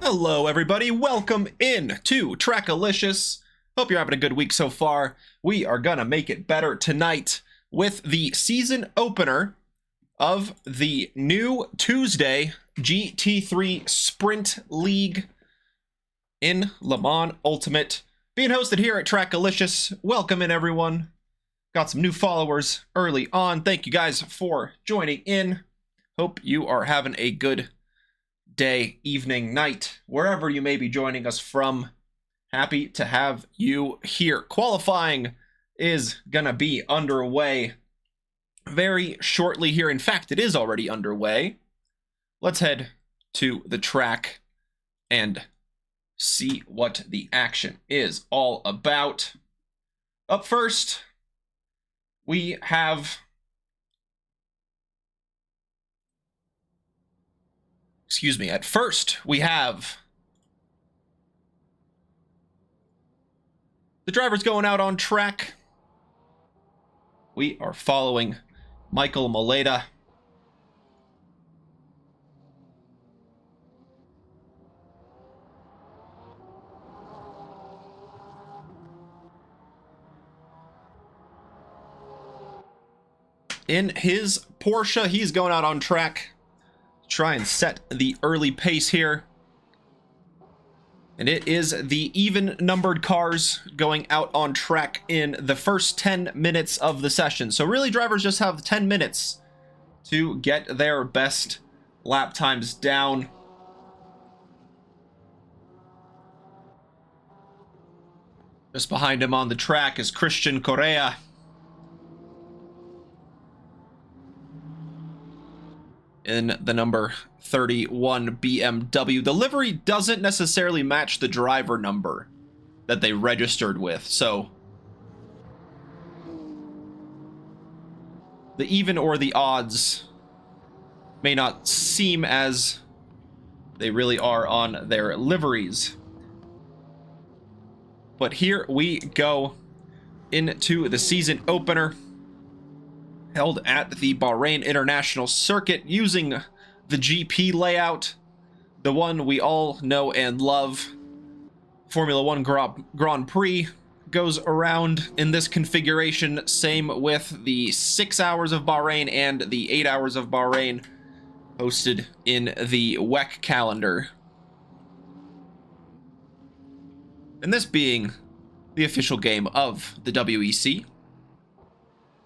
Hello everybody, welcome in to Trackalicious. Hope you're having a good week so far. We are gonna make it better tonight with the season opener of the new Tuesday GT3 Sprint League in Le Mans Ultimate. Being hosted here at Trackalicious. Welcome in everyone. Got some new followers early on. Thank you guys for joining in. Hope you are having a good day, evening, night, wherever you may be joining us from. Happy to have you here. Qualifying is gonna be underway very shortly here. In fact, it is already underway. Let's head to the track and see what the action is all about. Up first, we have at first, we have the drivers going out on track. We are following Michael Moleda. In his Porsche, he's going out on track. Try and set the early pace here. And it is the even numbered cars going out on track in the first 10 minutes of the session. So really drivers just have 10 minutes to get their best lap times down. Just behind him on the track is Christian Correa. In the number 31 BMW. The livery doesn't necessarily match the driver number that they registered with, so the even or the odds may not seem as they really are on their liveries. But here we go into the season opener, held at the Bahrain International Circuit using the GP layout, the one we all know and love. Formula One Grand Prix goes around in this configuration, same with the 6 hours of Bahrain and the 8 hours of Bahrain hosted in the WEC calendar. And this being the official game of the WEC,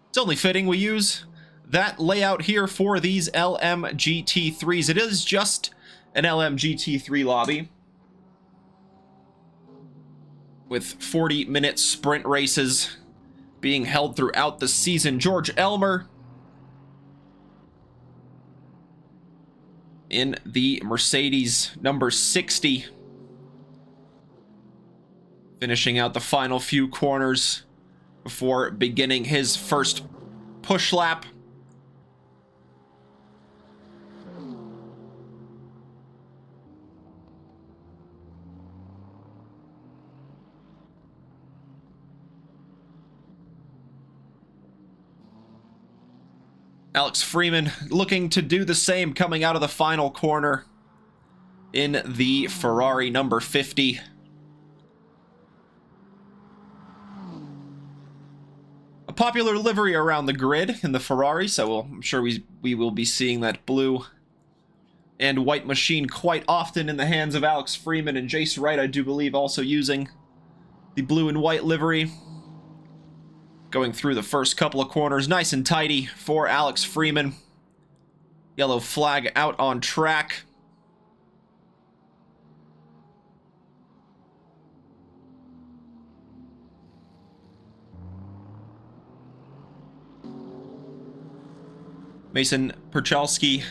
it's only fitting we use that layout here for these LMGT3s. It is just an LMGT3 lobby with 40-minute sprint races being held throughout the season. George Elmer in the Mercedes number 60, finishing out the final few corners before beginning his first push lap. Alex Freeman looking to do the same coming out of the final corner in the Ferrari number 50. A popular livery around the grid in the Ferrari, so I'm sure we will be seeing that blue and white machine quite often in the hands of Alex Freeman, and Jace Wright, I do believe, also using the blue and white livery. Going through the first couple of corners, nice and tidy for Alex Freeman. Yellow flag out on track. Mason Perchalski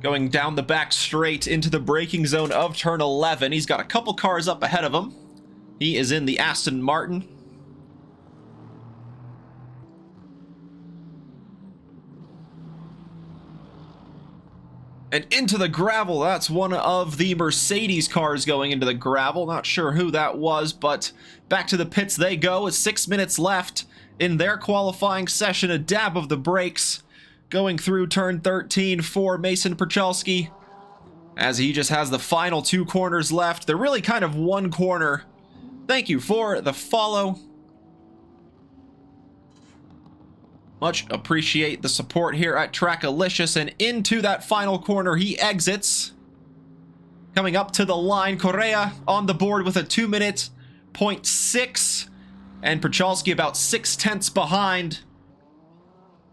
going down the back straight into the braking zone of turn 11. He's got a couple cars up ahead of him. He is in the Aston Martin. And into the gravel. That's one of the Mercedes cars going into the gravel. Not sure who that was, but back to the pits they go with 6 minutes left in their qualifying session. A dab of the brakes going through turn 13 for Mason Perchalski. as he just has the final 2 corners left. They're really kind of one corner. Thank you for the follow. Much appreciate the support here at Trackalicious, and into that final corner he exits. Coming up to the line, Correa on the board with a 2-minute 0.6, and Prochalski about 0.6 behind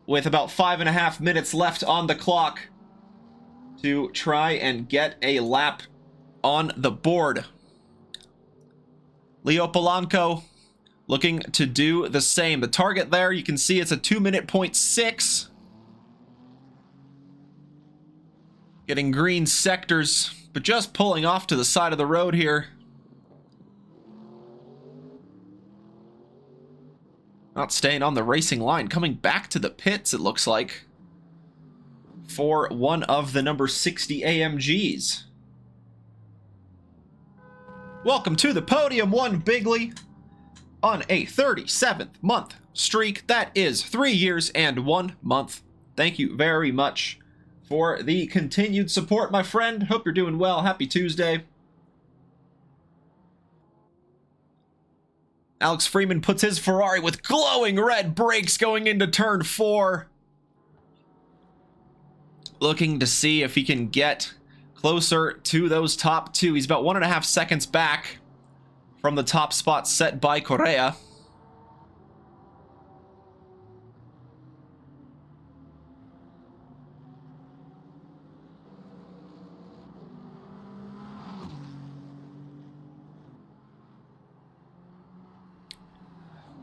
with about 5.5 minutes left on the clock to try and get a lap on the board. Leo Polanco looking to do the same. The target there, you can see it's a 2-minute 0.6. Getting green sectors, but just pulling off to the side of the road here. Not staying on the racing line, coming back to the pits, it looks like, for one of the number 60 AMGs. Welcome to the podium, one Bigley, on a 37th month streak. That is 3 years and 1 month. Thank you very much for the continued support, my friend. Hope you're doing well. Happy Tuesday. Alex Freeman puts his Ferrari with glowing red brakes going into turn 4. Looking to see if he can get closer to those top 2. He's about 1.5 seconds back from the top spot set by Correa.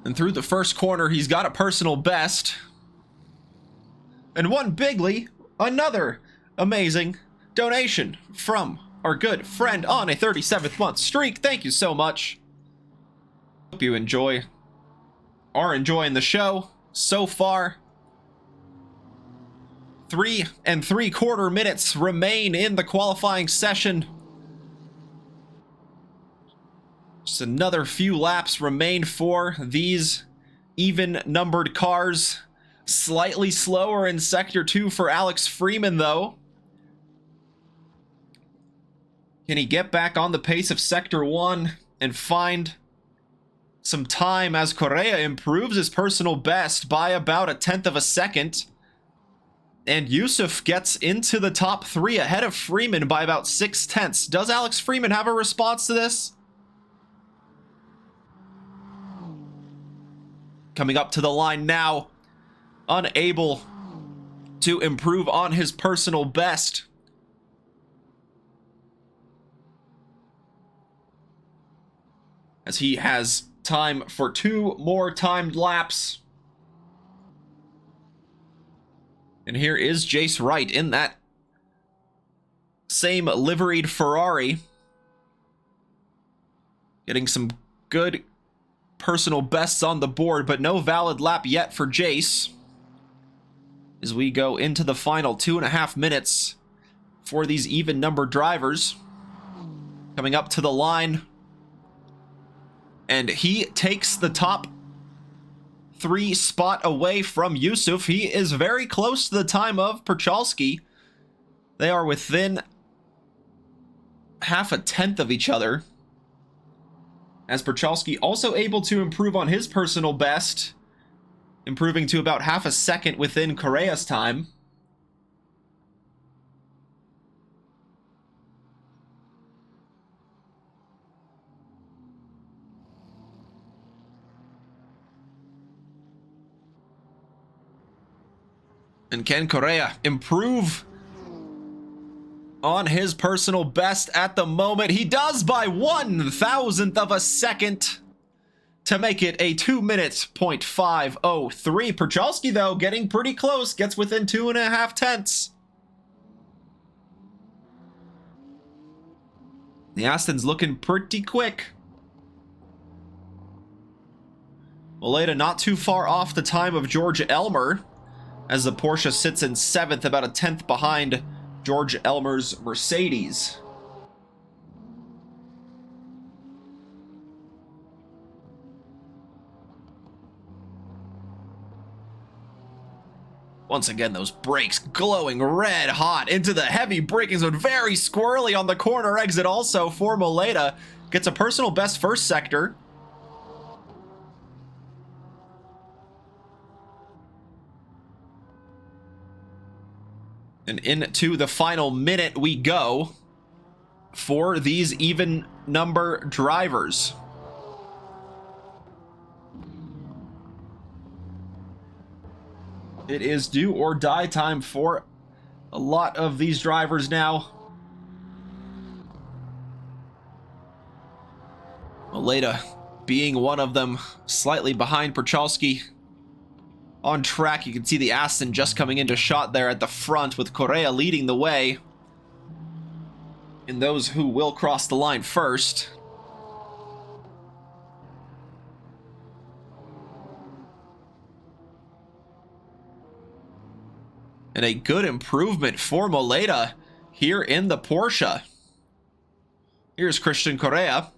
And through the first corner, he's got a personal best. And one Bigley, another amazing donation from our good friend on a 37th month streak. Thank you so much. Hope you are enjoying the show so far. 3 3/4 minutes remain in the qualifying session. Just another few laps remain for these even-numbered cars. Slightly slower in Sector 2 for Alex Freeman, though. Can he get back on the pace of Sector 1 and find some time as Correa improves his personal best by about 1/10 of a second? And Yusuf gets into the top 3 ahead of Freeman by about 0.6. Does Alex Freeman have a response to this? Coming up to the line now, unable to improve on his personal best. As he has time for 2 more timed laps. And here is Jace Wright in that same liveried Ferrari, getting some good personal bests on the board, but no valid lap yet for Jace, as we go into the final 2.5 minutes for these even-numbered drivers. Coming up to the line, and he takes the top 3 spot away from Yusuf. He is very close to the time of Prochalski. They are within 0.5 of each other, as Prochalski also able to improve on his personal best, improving to about 0.5 second within Correa's time. And can Correa improve on his personal best at the moment? He does by 1/1000th of a second to make it a 2-minute 0.503. Prochalski, though, getting pretty close, gets within 2.5 tenths. The Aston's looking pretty quick. Moleda not too far off the time of George Elmer, as the Porsche sits in 7th, about 1/10 behind George Elmer's Mercedes. Once again, those brakes glowing red hot into the heavy braking zone. Very squirrely on the corner exit also for Moleda. Gets a personal best first sector. And into the final minute we go for these even number drivers. It is do or die time for a lot of these drivers now. Moleda being one of them, slightly behind Perchalski. On track, you can see the Aston just coming into shot there at the front with Correa leading the way. And those who will cross the line first. And a good improvement for Moleda here in the Porsche. Here's Christian Correa.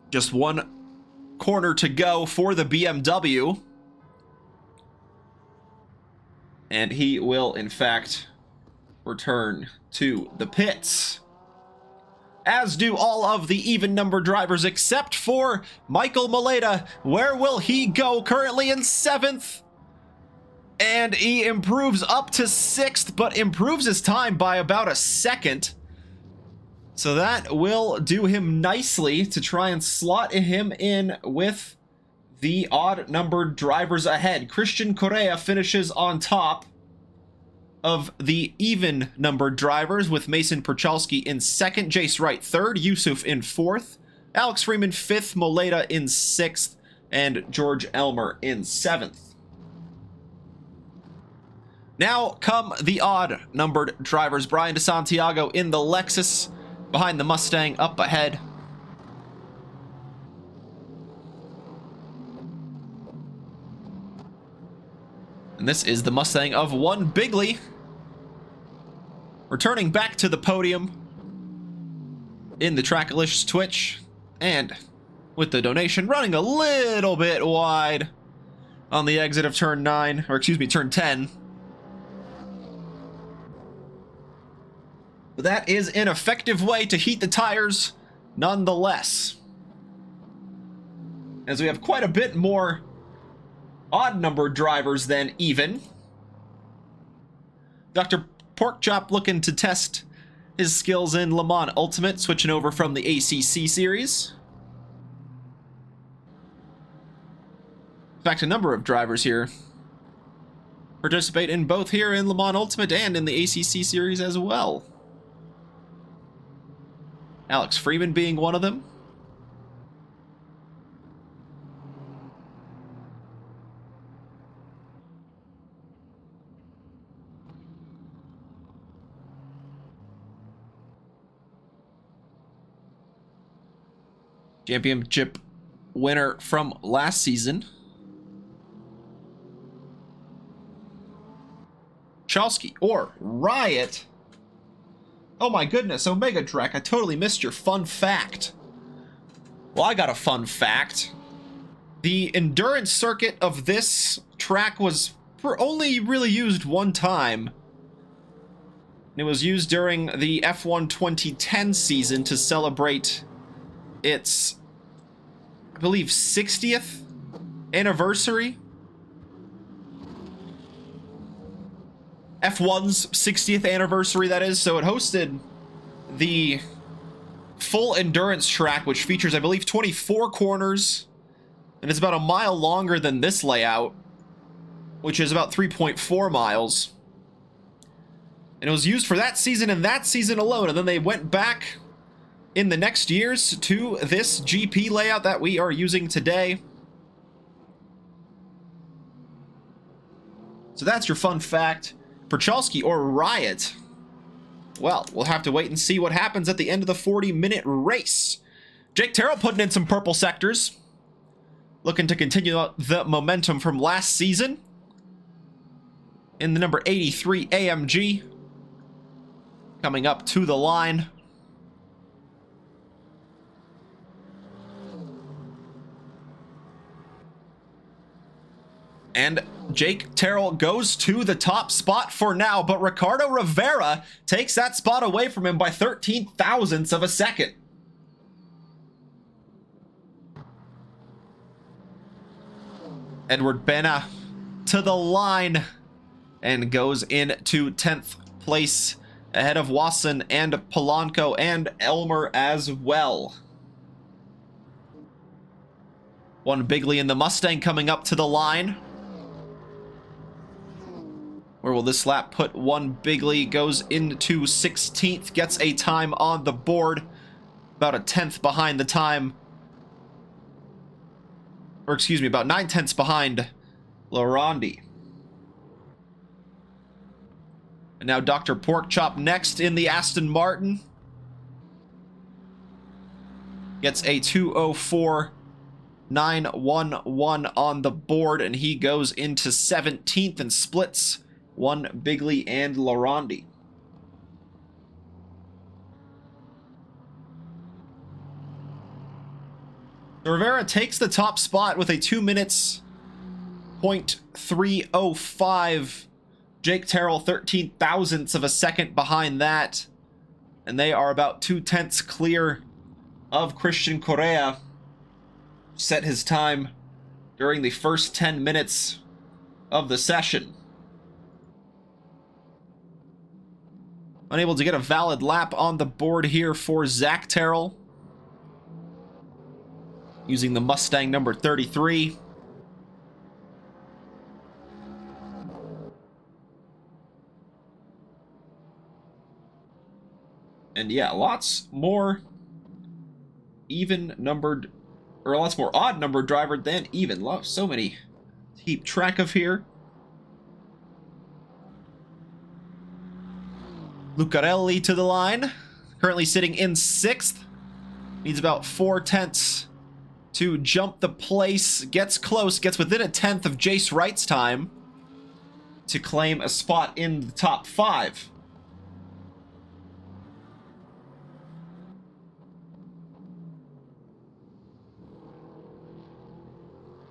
Just one corner to go for the BMW. And he will, in fact, return to the pits. As do all of the even number drivers except for Michael Moleda. Where will he go? Currently in 7th. And he improves up to 6th, but improves his time by about a second. So that will do him nicely to try and slot him in with the odd-numbered drivers ahead. Christian Correa finishes on top of the even-numbered drivers with Mason Perchalski in 2nd, Jace Wright 3rd, Yusuf in 4th, Alex Freeman 5th, Moleda in 6th, and George Elmer in 7th. Now come the odd-numbered drivers. Brian DeSantiago in the Lexus, behind the Mustang up ahead. And this is the Mustang of one Bigley. Returning back to the podium in the Trackalicious Twitch. And with the donation running a little bit wide on the exit of turn 9, or excuse me, turn 10. But that is an effective way to heat the tires nonetheless. As we have quite a bit more odd-numbered drivers than even. Dr. Porkchop looking to test his skills in Le Mans Ultimate, switching over from the ACC series. In fact, a number of drivers here participate in both here in Le Mans Ultimate and in the ACC series as well. Alex Freeman being one of them. Championship winner from last season. Chalsky or Riot. Oh my goodness, Omega Trek, I totally missed your fun fact. Well, I got a fun fact. The endurance circuit of this track was only really used one time. It was used during the F1 2010 season to celebrate its, I believe, 60th anniversary. F1's 60th anniversary, that is. So it hosted the full endurance track, which features, I believe, 24 corners. And it's about a mile longer than this layout, which is about 3.4 miles. And it was used for that season and that season alone. And then they went back in the next years to this GP layout that we are using today. So that's your fun fact. Perchalski or Riot? Well, we'll have to wait and see what happens at the end of the 40-minute race. Jake Terrell putting in some purple sectors. Looking to continue the momentum from last season. In the number 83 AMG. Coming up to the line. And Jake Terrell goes to the top spot for now, but Ricardo Rivera takes that spot away from him by 13 thousandths of a second. Edward Bena to the line and goes into 10th place ahead of Wasson and Polanco and Elmer as well. One Bigley in the Mustang coming up to the line. Where will this lap put one Bigley? Goes into 16th, gets a time on the board. About a 10th behind the time. Or excuse me, about 9/10 behind Larondi. And now Dr. Porkchop next in the Aston Martin. Gets a 2:04.911 on the board, and he goes into 17th and splits one Bigley and Larondi. Rivera takes the top spot with a 2 minutes .305. Jake Terrell 13 thousandths of a second behind that. And they are about 2/10 clear of Christian Correa. Set his time during the first 10 minutes of the session. Unable to get a valid lap on the board here for Zach Terrell. Using the Mustang number 33. And yeah, lots more even numbered, or lots more odd numbered driver than even. So many to keep track of here. Lucarelli to the line, currently sitting in 6th. Needs about 4/10 to jump the place. Gets close, gets within a 10th of Jace Wright's time to claim a spot in the top 5.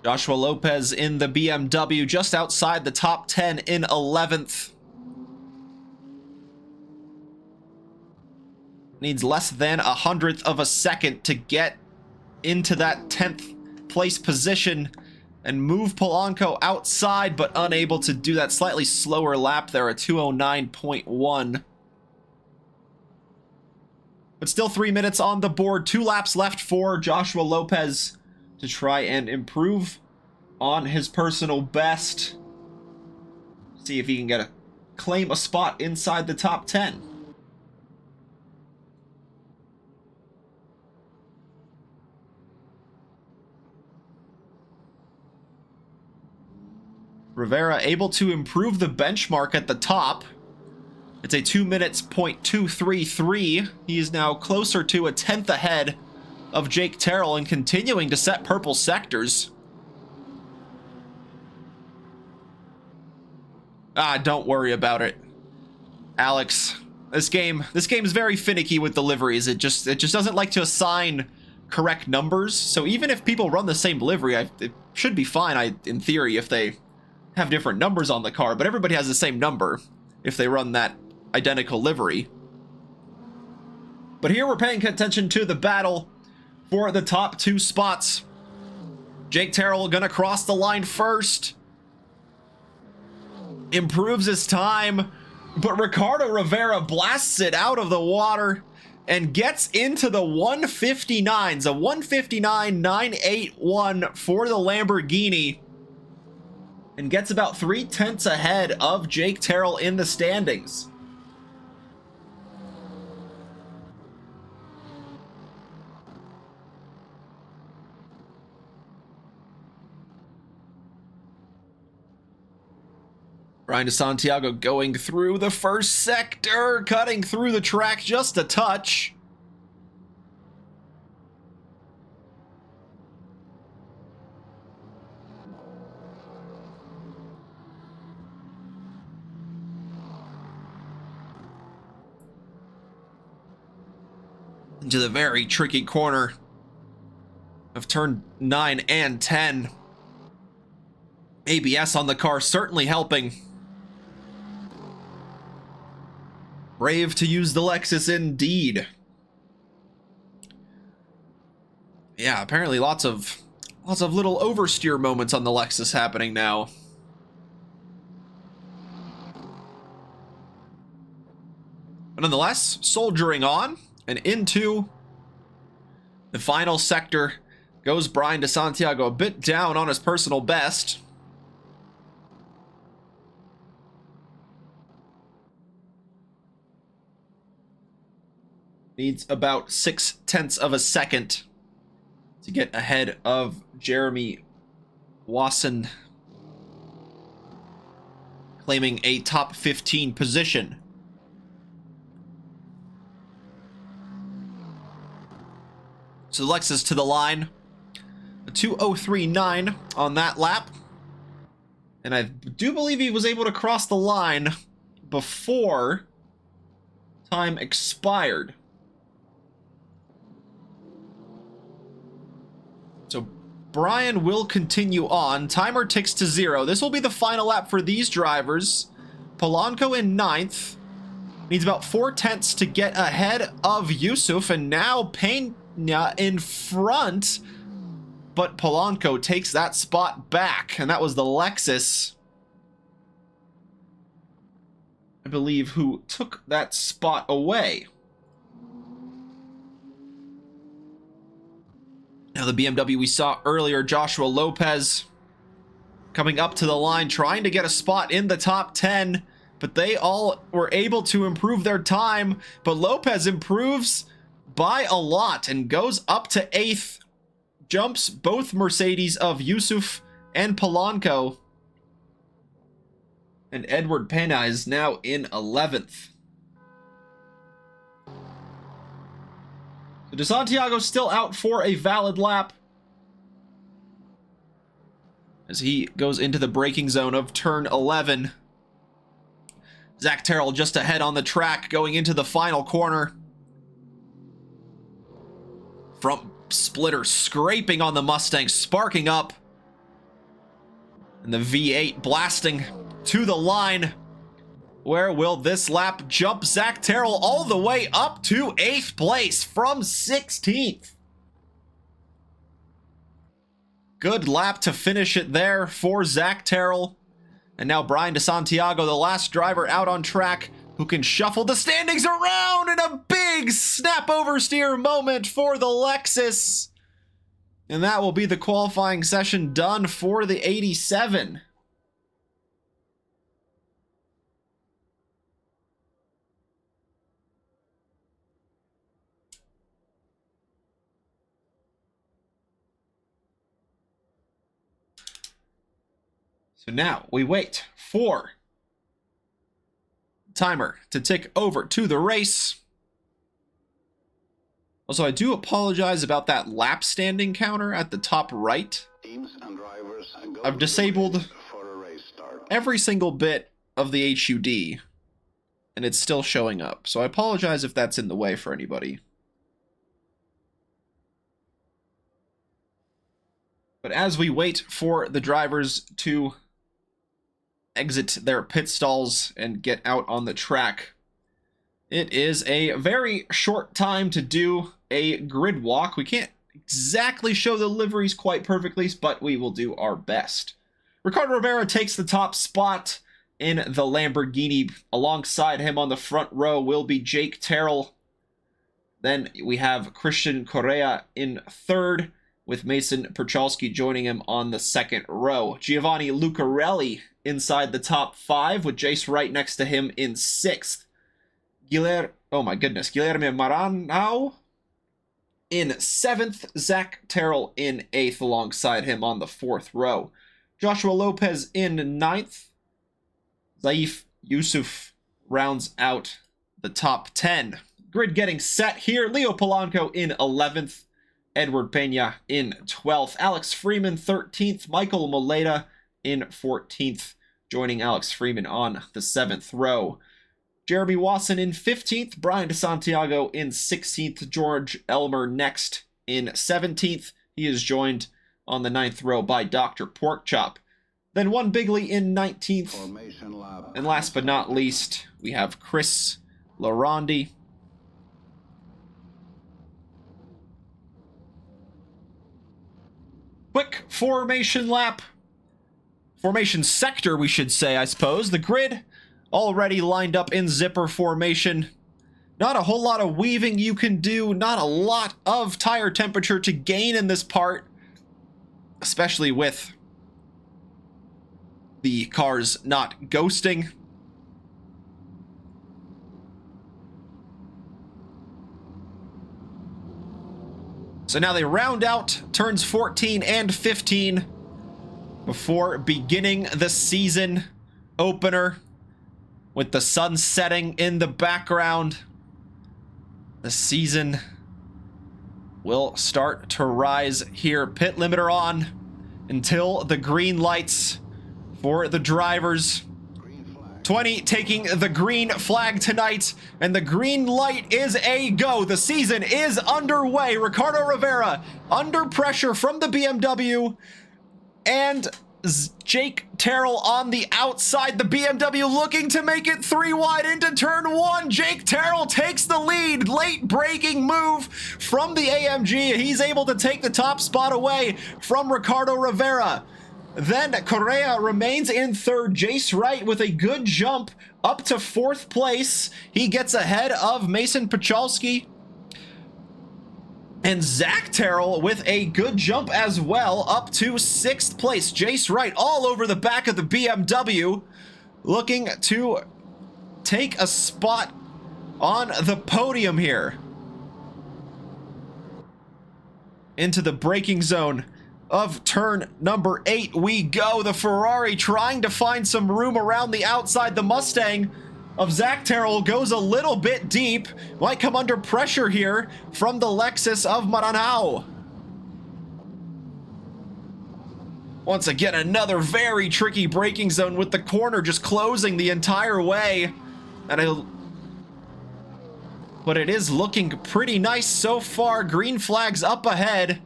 Joshua Lopez in the BMW just outside the top 10 in 11th. Needs less than 100th of a second to get into that 10th place position and move Polanco outside, but unable to do that. Slightly slower lap there, a 2:09.1. But still 3 minutes on the board. 2 laps left for Joshua Lopez to try and improve on his personal best. See if he can claim a spot inside the top 10. Rivera able to improve the benchmark at the top. It's a 2 minutes .233. He is now closer to a 10th ahead of Jake Terrell and continuing to set purple sectors. Don't worry about it, Alex. This game is very finicky with the liveries. It just doesn't like to assign correct numbers. So even if people run the same livery, it should be fine, in theory, if they have different numbers on the car, but everybody has the same number if they run that identical livery. But here we're paying attention to the battle for the top 2 spots. Jake Terrell gonna cross the line first. Improves his time, but Ricardo Rivera blasts it out of the water and gets into the 159s, a 159.981 for the Lamborghini, and gets about 3/10 ahead of Jake Terrell in the standings. Ryan DeSantiago going through the first sector, cutting through the track just a touch. Into the very tricky corner of turn 9 and 10. ABS on the car certainly helping. Brave to use the Lexus indeed. Yeah, apparently lots of little oversteer moments on the Lexus happening now. But nonetheless, soldiering on and into the final sector goes Brian DeSantiago, a bit down on his personal best. Needs about 0.6 of a second to get ahead of Jeremy Wasson, claiming a top 15 position. So Lexus to the line, a 2:03.9 on that lap. And I do believe he was able to cross the line before time expired. So Brian will continue on. Timer ticks to 0. This will be the final lap for these drivers. Polanco in 9th. Needs about 0.4 to get ahead of Yusuf. And now Pena in front. But Polanco takes that spot back. And that was the Lexus, I believe, who took that spot away. Now the BMW we saw earlier, Joshua Lopez, coming up to the line, trying to get a spot in the top 10, but they all were able to improve their time. But Lopez improves by a lot and goes up to 8th, jumps both Mercedes of Yusuf and Polanco. And Edward Pena is now in 11th. So DeSantiago still out for a valid lap as he goes into the braking zone of turn 11. Zach Terrell just ahead on the track going into the final corner. Front splitter scraping on the Mustang, sparking up. And the V8 blasting to the line. Where will this lap jump Zach Terrell all the way up to 8th place from 16th? Good lap to finish it there for Zach Terrell. And now Brian DeSantiago, the last driver out on track, who can shuffle the standings around in a big snap oversteer moment for the Lexus. And that will be the qualifying session done for the 87. So now we wait for timer to tick over to the race. Also, I do apologize about that lap standing counter at the top right. I've disabled every single bit of the HUD, and it's still showing up. So I apologize if that's in the way for anybody. But as we wait for the drivers to exit their pit stalls and get out on the track, it is a very short time to do a grid walk. We can't exactly show the liveries quite perfectly, but we will do our best. Ricardo Rivera takes the top spot in the Lamborghini. Alongside him on the front row will be Jake Terrell. Then we have Christian Correa in 3rd, with Mason Perchalski joining him on the 2nd row. Giovanni Lucarelli inside the top 5, with Jace Wright next to him in 6th. Guilherme Maranhão in 7th. Zach Terrell in 8th alongside him on the 4th row. Joshua Lopez in 9th. Zaif Yusuf rounds out the top 10. Grid getting set here. Leo Polanco in 11th. Edward Pena in 12th. Alex Freeman 13th. Michael Moleda in 14th, joining Alex Freeman on the 7th row. Jeremy Wasson in 15th. Brian DeSantiago in 16th. George Elmer next in 17th. He is joined on the 9th row by Dr. Porkchop. Then one Bigley in 19th. And last but not least, we have Chris Larondi. Quick formation lap. Formation sector, we should say, I suppose. The grid already lined up in zipper formation. Not a whole lot of weaving you can do. Not a lot of tire temperature to gain in this part. Especially with the cars not ghosting. So now they round out turns 14 and 15 before beginning the season opener with the sun setting in the background. The season will start to rise here. Pit limiter on until the green lights for the drivers. 20 taking the green flag tonight, and the green light is a go. The season is underway. Ricardo Rivera under pressure from the BMW, and Jake Terrell on the outside. The BMW looking to make it 3 wide into turn 1. Jake Terrell takes the lead. Late braking move from the AMG. He's able to take the top spot away from Ricardo Rivera. Then Correa remains in third. Jace Wright with a good jump up to 4th place. He gets ahead of Mason Pachalski. And Zach Terrell with a good jump as well, up to 6th place. Jace Wright all over the back of the BMW, looking to take a spot on the podium here. Into the braking zone of turn number 8 we go. The Ferrari trying to find some room around the outside. The Mustang of Zach Terrell goes a little bit deep. Might come under pressure here from the Lexus of Maranhão. Once again, another very tricky braking zone with the corner just closing the entire way. But it is looking pretty nice so far. Green flags up ahead.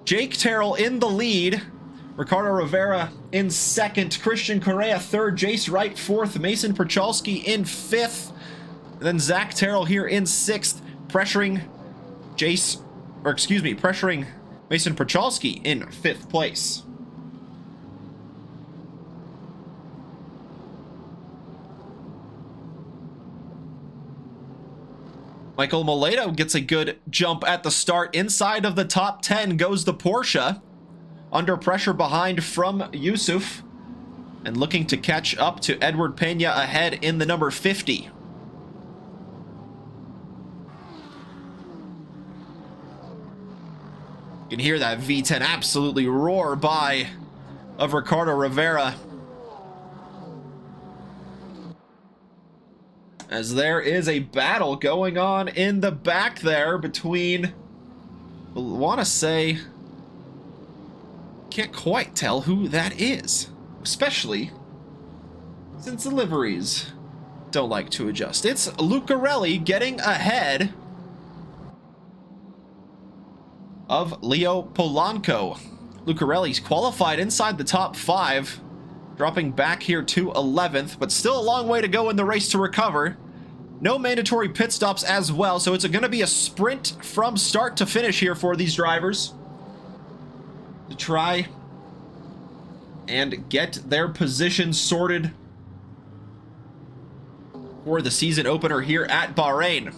Jake Terrell in the lead. Ricardo Rivera in 2nd. Christian Correa 3rd. Jace Wright 4th. Mason Pachalski in 5th. And then Zach Terrell here in 6th. Pressuring Mason Pachalski in 5th place. Michael Molado gets a good jump at the start. Inside of the top 10 goes the Porsche. Under pressure behind from Yusuf. And looking to catch up to Edward Pena ahead in the number 50. You can hear that V10 absolutely roar by of Ricardo Rivera. As there is a battle going on in the back there between, I want to say, can't quite tell who that is, especially since the liveries don't like to adjust. It's Lucarelli getting ahead of Leo Polanco. Lucarelli's qualified inside the top 5, dropping back here to 11th, but still a long way to go in the race to recover. No mandatory pit stops as well, so it's going to be a sprint from start to finish here for these drivers to try and get their positions sorted for the season opener here at Bahrain.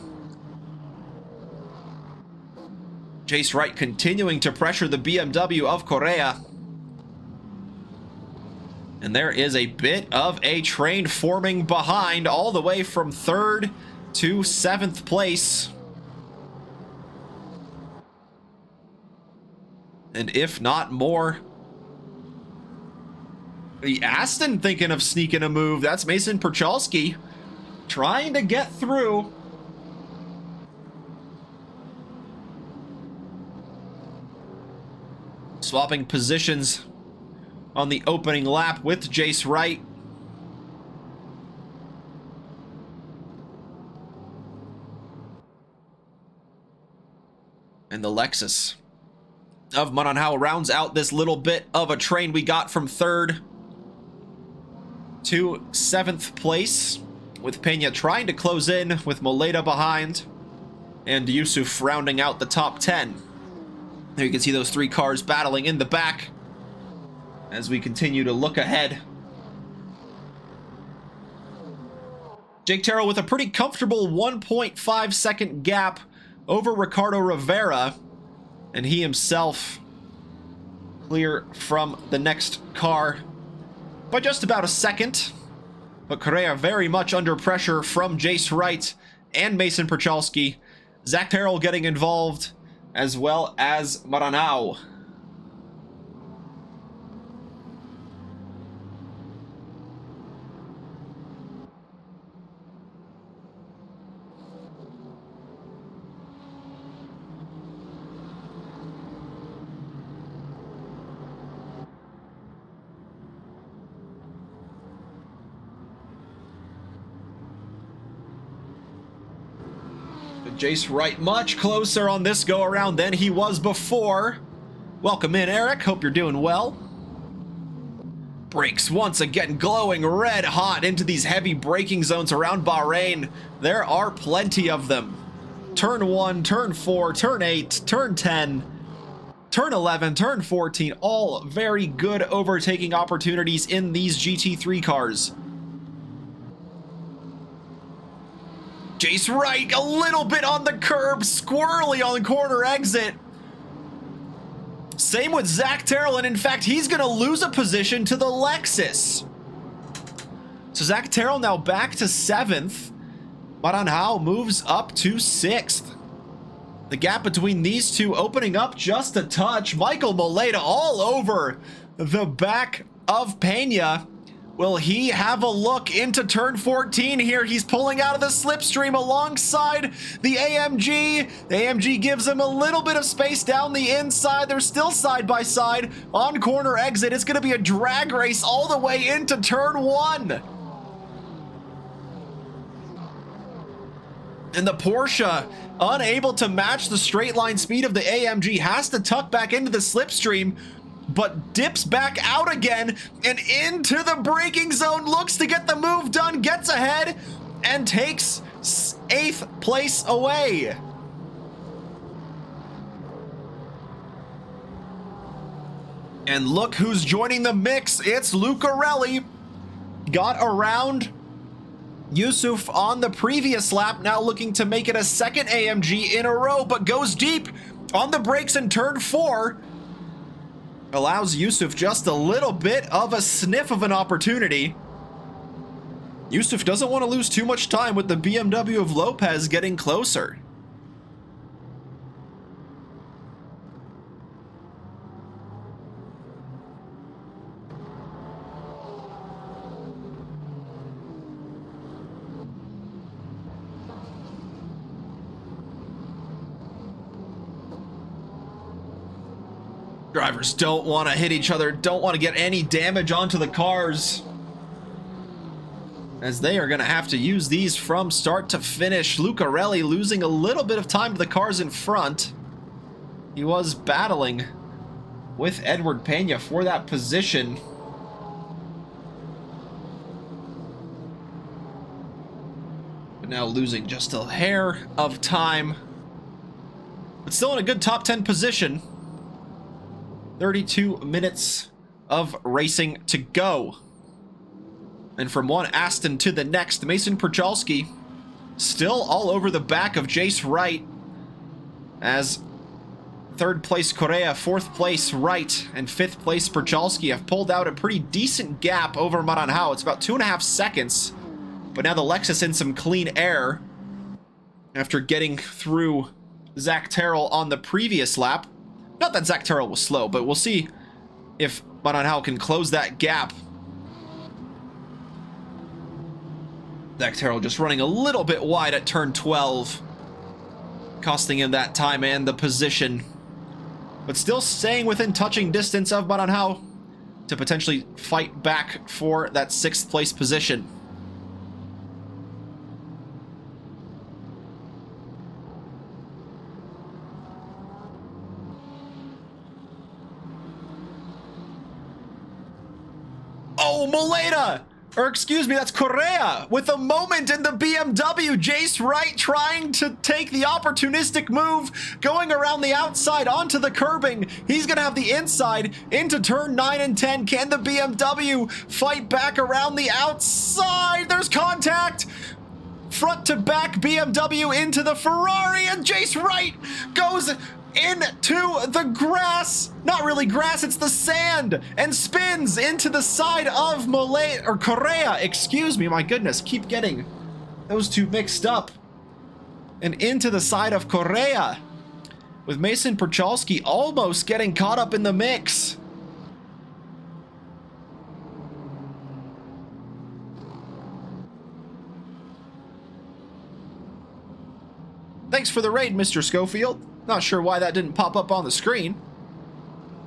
Jace Wright continuing to pressure the BMW of Correa. And there is a bit of a train forming behind, all the way from 3rd to 7th place. And if not more. The Aston thinking of sneaking a move. That's Mason Pachalski trying to get through. Swapping positions on the opening lap with Jace Wright. And the Lexus of Maranhão rounds out this little bit of a train we got from 3rd to 7th place, with Peña trying to close in with Moleda behind, and Yusuf rounding out the top 10. There you can see those 3 cars battling in the back as we continue to look ahead. Jake Terrell with a pretty comfortable 1.5 second gap over Ricardo Rivera, and he himself clear from the next car by just about a second. But Correa very much under pressure from Jace Wright and Mason Perchalski. Zach Terrell getting involved, as well as Maranhão. Jace Wright much closer on this go around than he was before. Welcome in, Eric. Hope you're doing well. Brakes once again glowing red hot into these heavy braking zones around Bahrain. There are plenty of them. Turn 1, turn 4, turn 8, turn 10, turn 11, turn 14. All very good overtaking opportunities in these GT3 cars. Jace Wright, a little bit on the curb, squirrely on the corner exit. Same with Zach Terrell, and in fact, he's going to lose a position to the Lexus. So Zach Terrell now back to 7th. Maranhão moves up to 6th. The gap between these two opening up just a touch. Michael Moleda all over the back of Peña. Will he have a look into turn 14 here? He's pulling out of the slipstream alongside the AMG. The AMG gives him a little bit of space down the inside. They're still side by side on corner exit. It's going to be a drag race all the way into turn 1. And the Porsche, unable to match the straight line speed of the AMG, has to tuck back into the slipstream, but dips back out again and into the braking zone, looks to get the move done, gets ahead, and takes 8th place away. And look who's joining the mix. It's Lucarelli. Got around Yusuf on the previous lap, now looking to make it a second AMG in a row, but goes deep on the brakes in turn 4. Allows Yusuf just a little bit of a sniff of an opportunity. Yusuf doesn't want to lose too much time with the BMW of Lopez getting closer. Drivers don't want to hit each other, don't want to get any damage onto the cars, as they are going to have to use these from start to finish. Lucarelli losing a little bit of time to the cars in front. He was battling with Edward Peña for that position. But now losing just a hair of time, but still in a good top 10 position. 32 minutes of racing to go. And from one Aston to the next, Mason Perchalski still all over the back of Jace Wright, as 3rd place Correa, 4th place Wright, and 5th place Perchalski have pulled out a pretty decent gap over Maranhão. It's about 2.5 seconds, but now the Lexus in some clean air after getting through Zach Terrell on the previous lap. Not that Zach Terrell was slow, but we'll see if Maranhão can close that gap. Zach Terrell just running a little bit wide at turn 12, costing him that time and the position, but still staying within touching distance of Maranhão to potentially fight back for that 6th place position. Oh, Moleda! Or excuse me, that's Correa with a moment in the BMW. Jace Wright trying to take the opportunistic move, going around the outside onto the curbing. He's going to have the inside into turn 9 and 10. Can the BMW fight back around the outside? There's contact. Front to back BMW into the Ferrari, and Jace Wright goes into the grass. Not really grass, it's the sand, and spins into the side of Correa, excuse me, my goodness, keep getting those two mixed up. And into the side of Correa, with Mason Perchalski almost getting caught up in the mix. Thanks for the raid, Mr. Schofield. Not sure why that didn't pop up on the screen.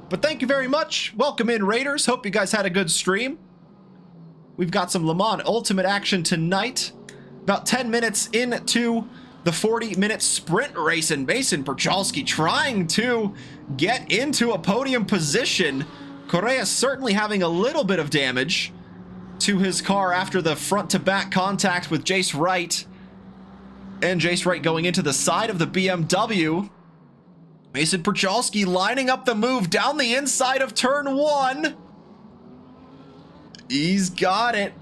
But thank you very much. Welcome in, Raiders. Hope you guys had a good stream. We've got some Le Mans Ultimate action tonight. About 10 minutes into the 40-minute sprint race, and Mason Perchalski trying to get into a podium position. Correa certainly having a little bit of damage to his car after the front-to-back contact with Jace Wright. And Jace Wright going into the side of the BMW. Mason Perchalski lining up the move down the inside of turn 1. He's got it.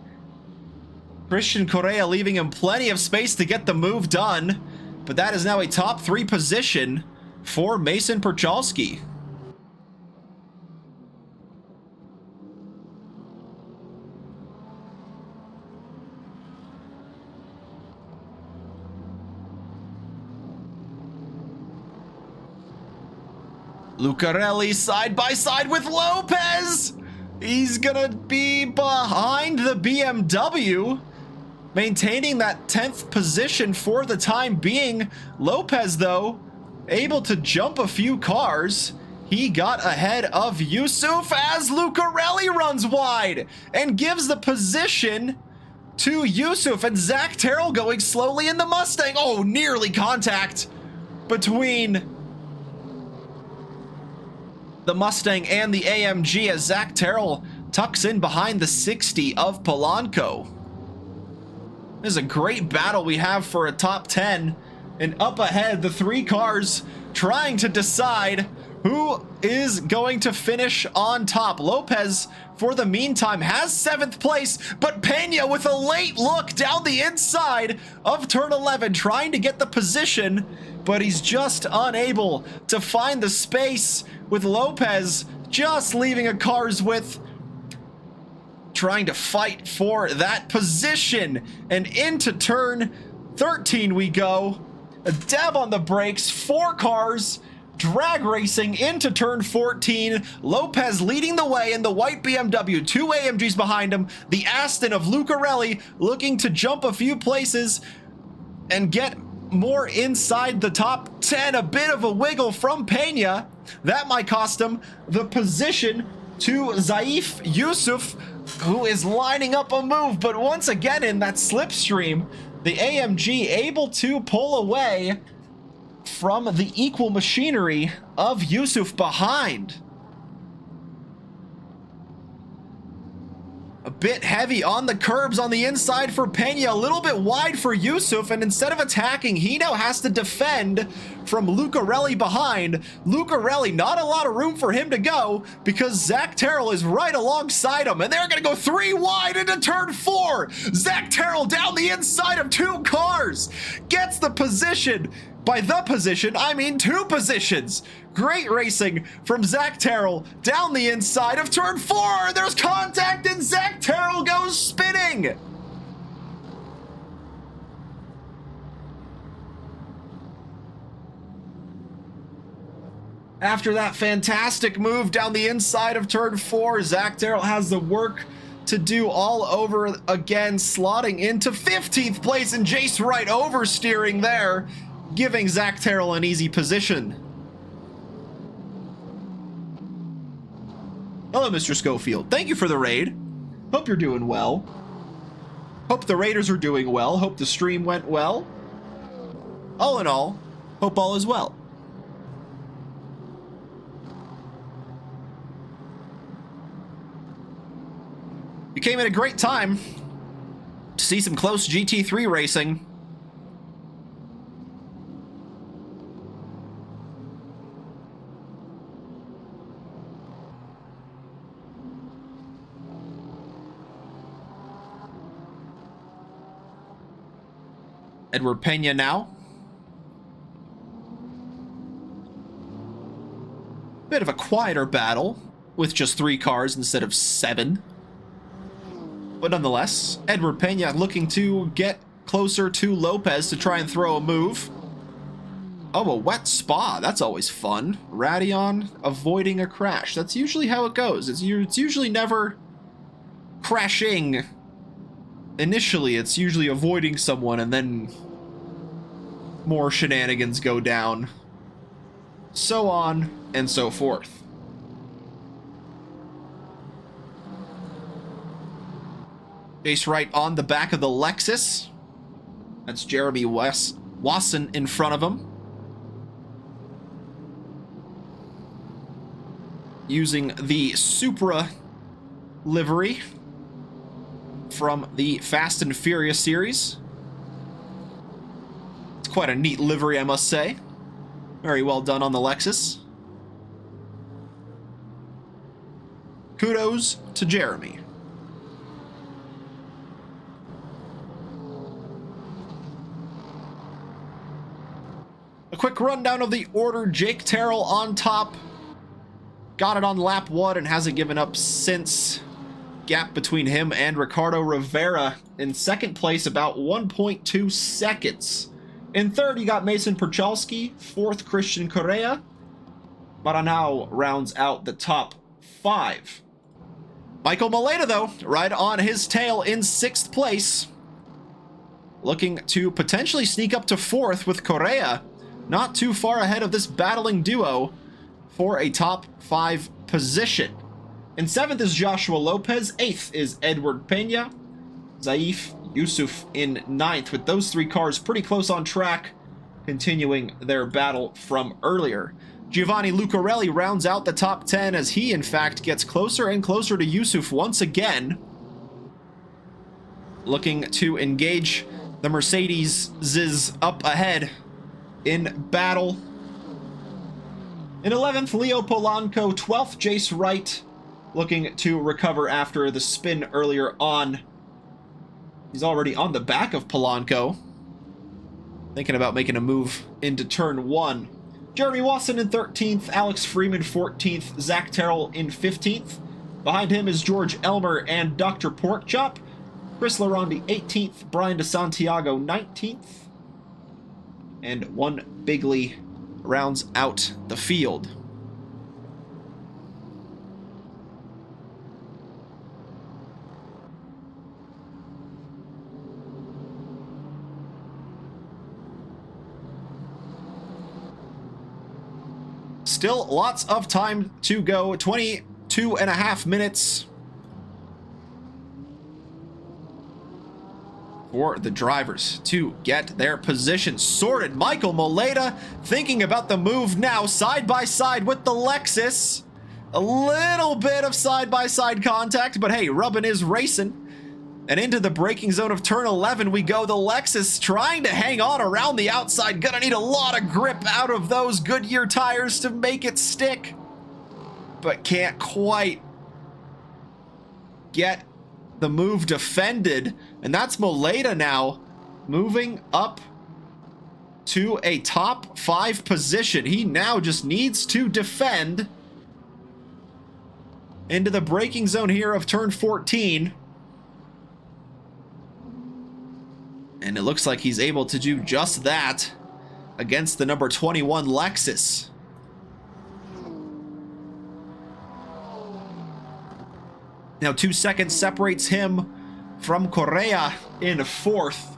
Christian Correa leaving him plenty of space to get the move done. But that is now a top 3 position for Mason Perchalski. Lucarelli side by side with Lopez. He's gonna be behind the BMW, maintaining that 10th position for the time being. Lopez, though, able to jump a few cars. He got ahead of Yusuf as Lucarelli runs wide and gives the position to Yusuf, and Zach Terrell going slowly in the Mustang. Oh, nearly contact between the Mustang and the AMG as Zach Terrell tucks in behind the 60 of Polanco. This is a great battle we have for a top 10. And up ahead, the 3 cars trying to decide who is going to finish on top. Lopez, for the meantime, has 7th place, but Pena with a late look down the inside of turn 11, trying to get the position, but he's just unable to find the space, with Lopez just leaving a car's width, trying to fight for that position. And into turn 13 we go. A dab on the brakes, 4 cars drag racing into turn 14. Lopez leading the way in the white BMW, 2 AMGs behind him. The Aston of Lucarelli looking to jump a few places and get more inside the top 10. A bit of a wiggle from Pena. That might cost him the position to Zaif Yusuf, who is lining up a move. But once again in that slipstream, the AMG able to pull away from the equal machinery of Yusuf behind. A bit heavy on the curbs on the inside for Pena, a little bit wide for Yusuf, and instead of attacking, he now has to defend from Lucarelli behind. Lucarelli, not a lot of room for him to go because Zach Terrell is right alongside him, and they're going to go 3 wide into turn 4. Zach Terrell down the inside of 2 cars, gets the position. By the position, I mean 2 positions. Great racing from Zach Terrell down the inside of turn 4. There's contact and Zach Terrell goes spinning. After that fantastic move down the inside of turn 4, Zach Terrell has the work to do all over again, slotting into 15th place, and Jace Wright oversteering there, giving Zach Terrell an easy position. Hello, Mr. Schofield. Thank you for the raid. Hope you're doing well. Hope the Raiders are doing well. Hope the stream went well. All in all, hope all is well. You came at a great time to see some close GT3 racing. Edward Pena now. Bit of a quieter battle with just 3 cars instead of 7. But nonetheless, Edward Pena looking to get closer to Lopez to try and throw a move. Oh, a wet spa. That's always fun. Radion avoiding a crash. That's usually how it goes. It's usually never crashing. Initially, it's usually avoiding someone and then more shenanigans go down. So on and so forth. Chase right on the back of the Lexus. That's Jeremy Wasson in front of him. Using the Supra livery from the Fast and Furious series. It's quite a neat livery, I must say. Very well done on the Lexus. Kudos to Jeremy. A quick rundown of the order. Jake Terrell on top. Got it on lap 1 and hasn't given up since. Gap between him and Ricardo Rivera in second place, about 1.2 seconds. In third, you got Mason Perchalski. Fourth, Christian Correa. Maranao rounds out the top 5. Michael Moleda, though, right on his tail in 6th place. Looking to potentially sneak up to 4th with Correa. Not too far ahead of this battling duo for a top 5 position. In 7th is Joshua Lopez. 8th is Edward Pena. Zaif Yusuf in 9th, with those 3 cars pretty close on track, continuing their battle from earlier. Giovanni Lucarelli rounds out the top 10 as he, in fact, gets closer and closer to Yusuf once again. Looking to engage the Mercedes' up ahead in battle. In 11th, Leo Polanco. 12th, Jace Wright, looking to recover after the spin earlier on. He's already on the back of Polanco, thinking about making a move into turn 1. Jeremy Wasson in 13th, Alex Freeman 14th, Zach Terrell in 15th. Behind him is George Elmer and Dr. Porkchop. Chris Larondi 18th, Brian DeSantiago 19th. And one Bigley rounds out the field. Still lots of time to go. 22 and a half minutes for the drivers to get their position sorted. Michael Moleda thinking about the move now, side by side with the Lexus. A little bit of side-by-side contact, but hey, rubbing is racing. And into the braking zone of turn 11 we go. The Lexus trying to hang on around the outside. Gonna need a lot of grip out of those Goodyear tires to make it stick. But can't quite get the move defended. And that's Moleda now moving up to a top 5 position. He now just needs to defend into the braking zone here of turn 14. And it looks like he's able to do just that against the number 21 Lexus. Now 2 seconds separates him from Correa in 4th.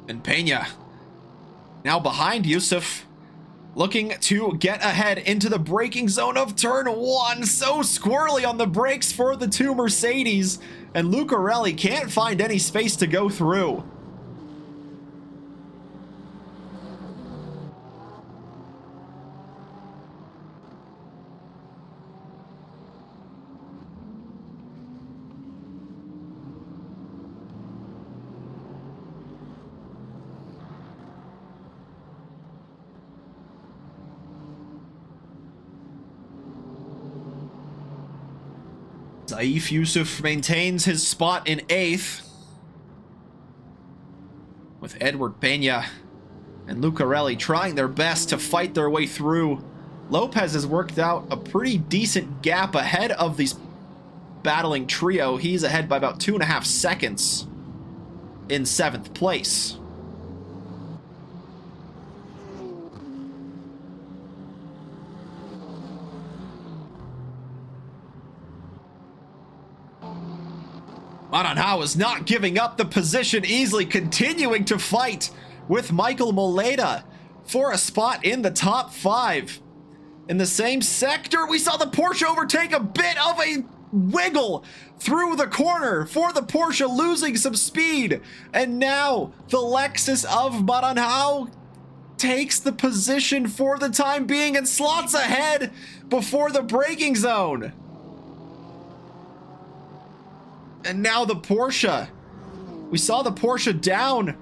And Pena now behind Yusuf, looking to get ahead into the braking zone of turn 1. So squirrely on the brakes for the 2 Mercedes, and Lucarelli can't find any space to go through. Saif Yusuf maintains his spot in 8th, with Edward Pena and Lucarelli trying their best to fight their way through. Lopez has worked out a pretty decent gap ahead of these battling trio. He's ahead by about 2.5 seconds in 7th place. Maranhão is not giving up the position easily, continuing to fight with Michael Moleda for a spot in the top 5. In the same sector, we saw the Porsche overtake a bit of a wiggle through the corner for the Porsche, losing some speed. And now the Lexus of Maranhão takes the position for the time being and slots ahead before the braking zone. And now the Porsche. We saw the Porsche down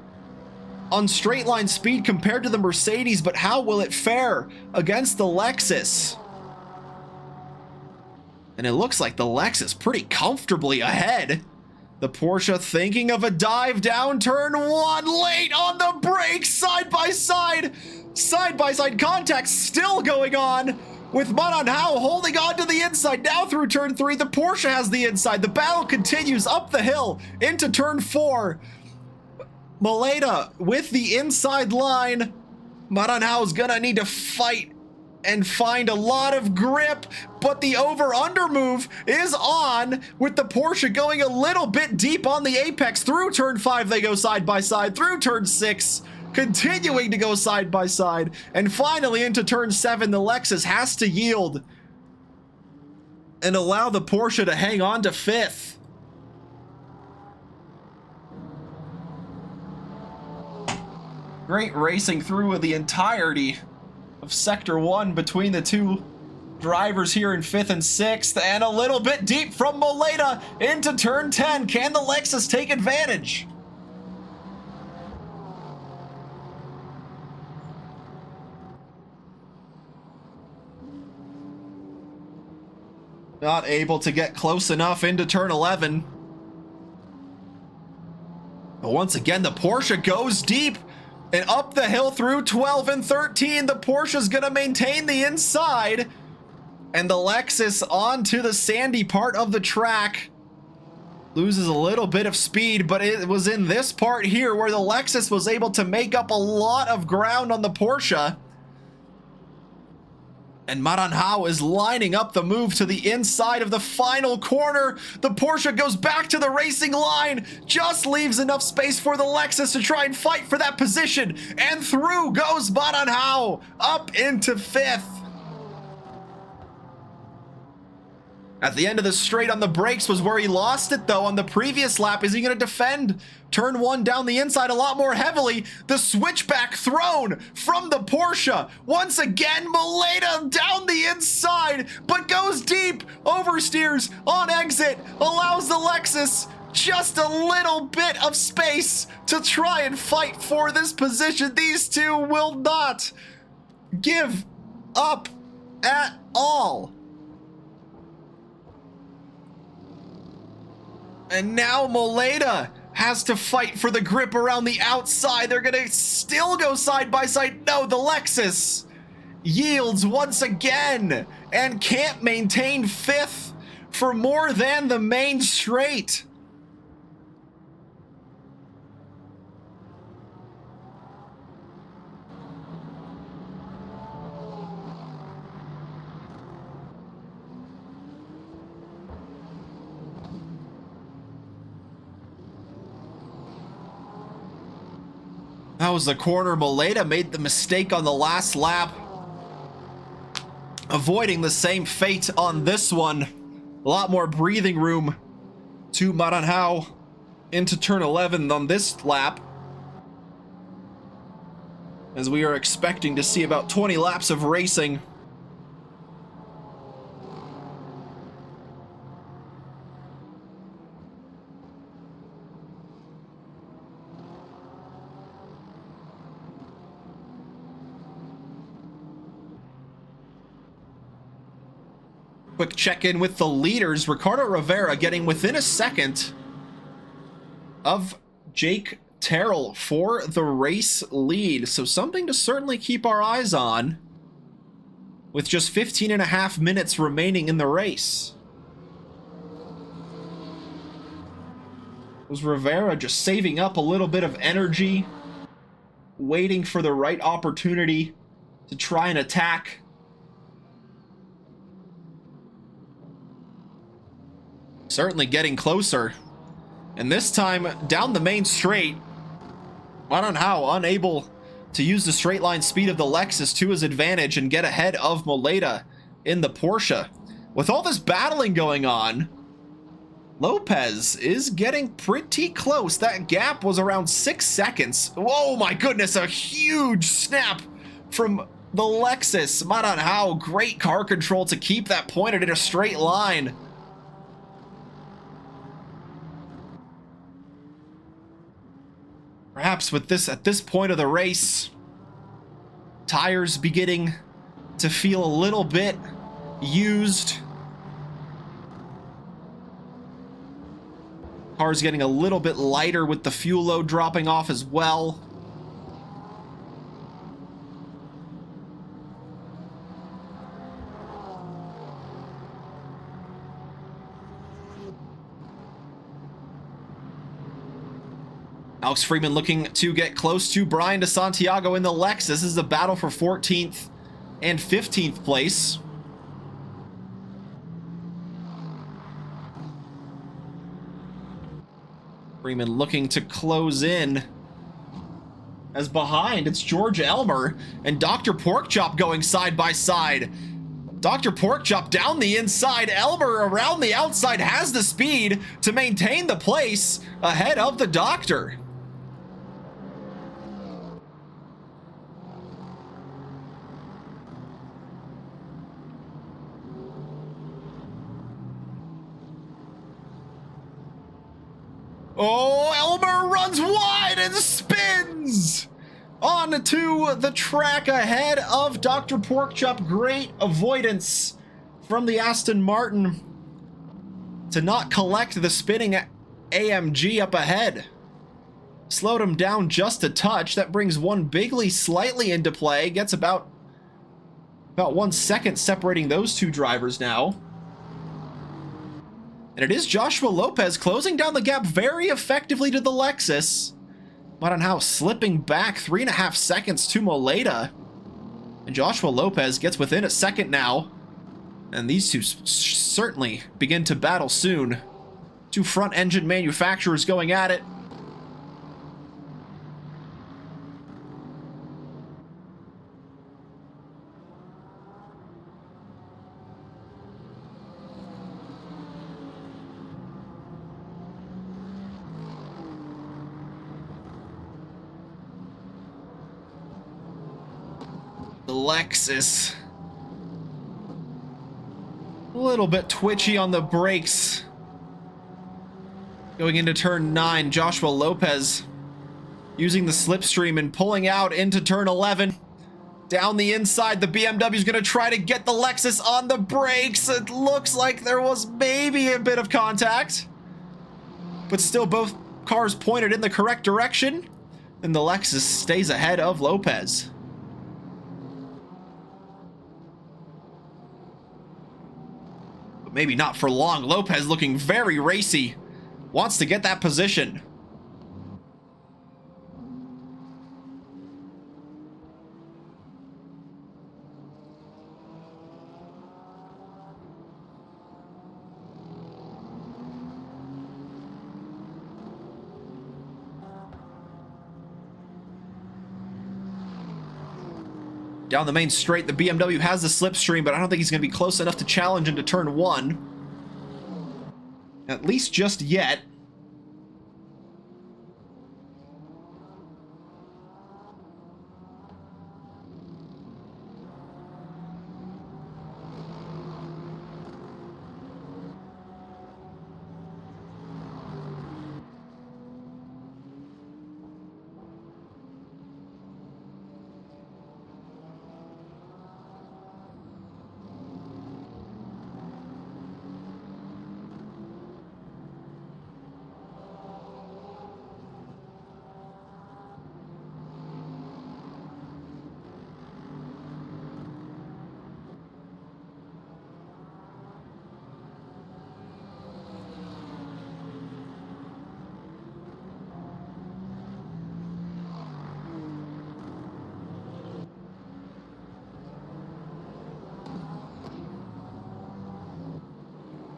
on straight line speed compared to the Mercedes, but how will it fare against the Lexus? And it looks like the Lexus pretty comfortably ahead. The Porsche thinking of a dive down turn 1, late on the brakes, side by side contact still going on, with Maranhão holding on to the inside. Now through turn 3, the Porsche has the inside. The battle continues up the hill into turn 4. Moleda with the inside line. Maranhão's gonna need to fight and find a lot of grip, but the over-under move is on, with the Porsche going a little bit deep on the apex. Through turn 5, they go side by side. Through turn 6, continuing to go side by side, and finally into turn 7, the Lexus has to yield and allow the Porsche to hang on to 5th. Great racing through the entirety of sector 1 between the two drivers here in 5th and 6th, and a little bit deep from Moleda into turn 10. Can the Lexus take advantage? Not able to get close enough into turn 11. But once again, the Porsche goes deep and up the hill through 12 and 13. The Porsche's gonna maintain the inside, and the Lexus onto the sandy part of the track loses a little bit of speed, but it was in this part here where the Lexus was able to make up a lot of ground on the Porsche. And Maranhão is lining up the move to the inside of the final corner. The Porsche goes back to the racing line, just leaves enough space for the Lexus to try and fight for that position. And through goes Maranhão, up into 5th. At the end of the straight on the brakes was where he lost it, though. On the previous lap, is he going to defend turn 1 down the inside a lot more heavily? The switchback thrown from the Porsche. Once again, Moleda down the inside, but goes deep, oversteers on exit, allows the Lexus just a little bit of space to try and fight for this position. These two will not give up at all. And now Moleda has to fight for the grip around the outside. They're gonna still go side by side. No, the Lexus yields once again and can't maintain 5th for more than the main straight. That was the corner. Moleda made the mistake on the last lap, avoiding the same fate on this one. A lot more breathing room to Maranhão into turn 11 on this lap, as we are expecting to see about 20 laps of racing. Quick check-in with the leaders. Ricardo Rivera getting within a second of Jake Terrell for the race lead. So something to certainly keep our eyes on with just 15.5 minutes remaining in the race. Was Rivera just saving up a little bit of energy, waiting for the right opportunity to try and attack? Certainly getting closer. And this time, down the main straight, I don't know how, unable to use the straight line speed of the Lexus to his advantage and get ahead of Moleda in the Porsche. With all this battling going on, Lopez is getting pretty close. That gap was around 6 seconds. Oh my goodness, a huge snap from the Lexus. Maranhão, great car control to keep that pointed in a straight line. Perhaps with this, at this point of the race, tires beginning to feel a little bit used. Car's getting a little bit lighter with the fuel load dropping off as well. Alex Freeman looking to get close to Brian DeSantiago in the Lexus. This is a battle for 14th and 15th place. Freeman looking to close in. As behind, it's George Elmer and Dr. Porkchop going side by side. Dr. Porkchop down the inside, Elmer around the outside, has the speed to maintain the place ahead of the Doctor. Oh, Elmer runs wide and spins onto the track ahead of Dr. Porkchop. Great avoidance from the Aston Martin to not collect the spinning AMG up ahead. Slowed him down just a touch. That brings one Bigley slightly into play. Gets about 1 second separating those two drivers now. And it is Joshua Lopez closing down the gap very effectively to the Lexus. Maranhão slipping back 3.5 seconds to Moleda. And Joshua Lopez gets within a second now. And these two certainly begin to battle soon. Two front engine manufacturers going at it. The Lexus, a little bit twitchy on the brakes. Going into turn 9, Joshua Lopez using the slipstream and pulling out into turn 11. Down the inside, the BMW is going to try to get the Lexus on the brakes. It looks like there was maybe a bit of contact, but still both cars pointed in the correct direction, and the Lexus stays ahead of Lopez. Maybe not for long. Lopez looking very racy. Wants to get that position. Down the main straight, the BMW has the slipstream, but I don't think he's going to be close enough to challenge into turn 1. At least just yet.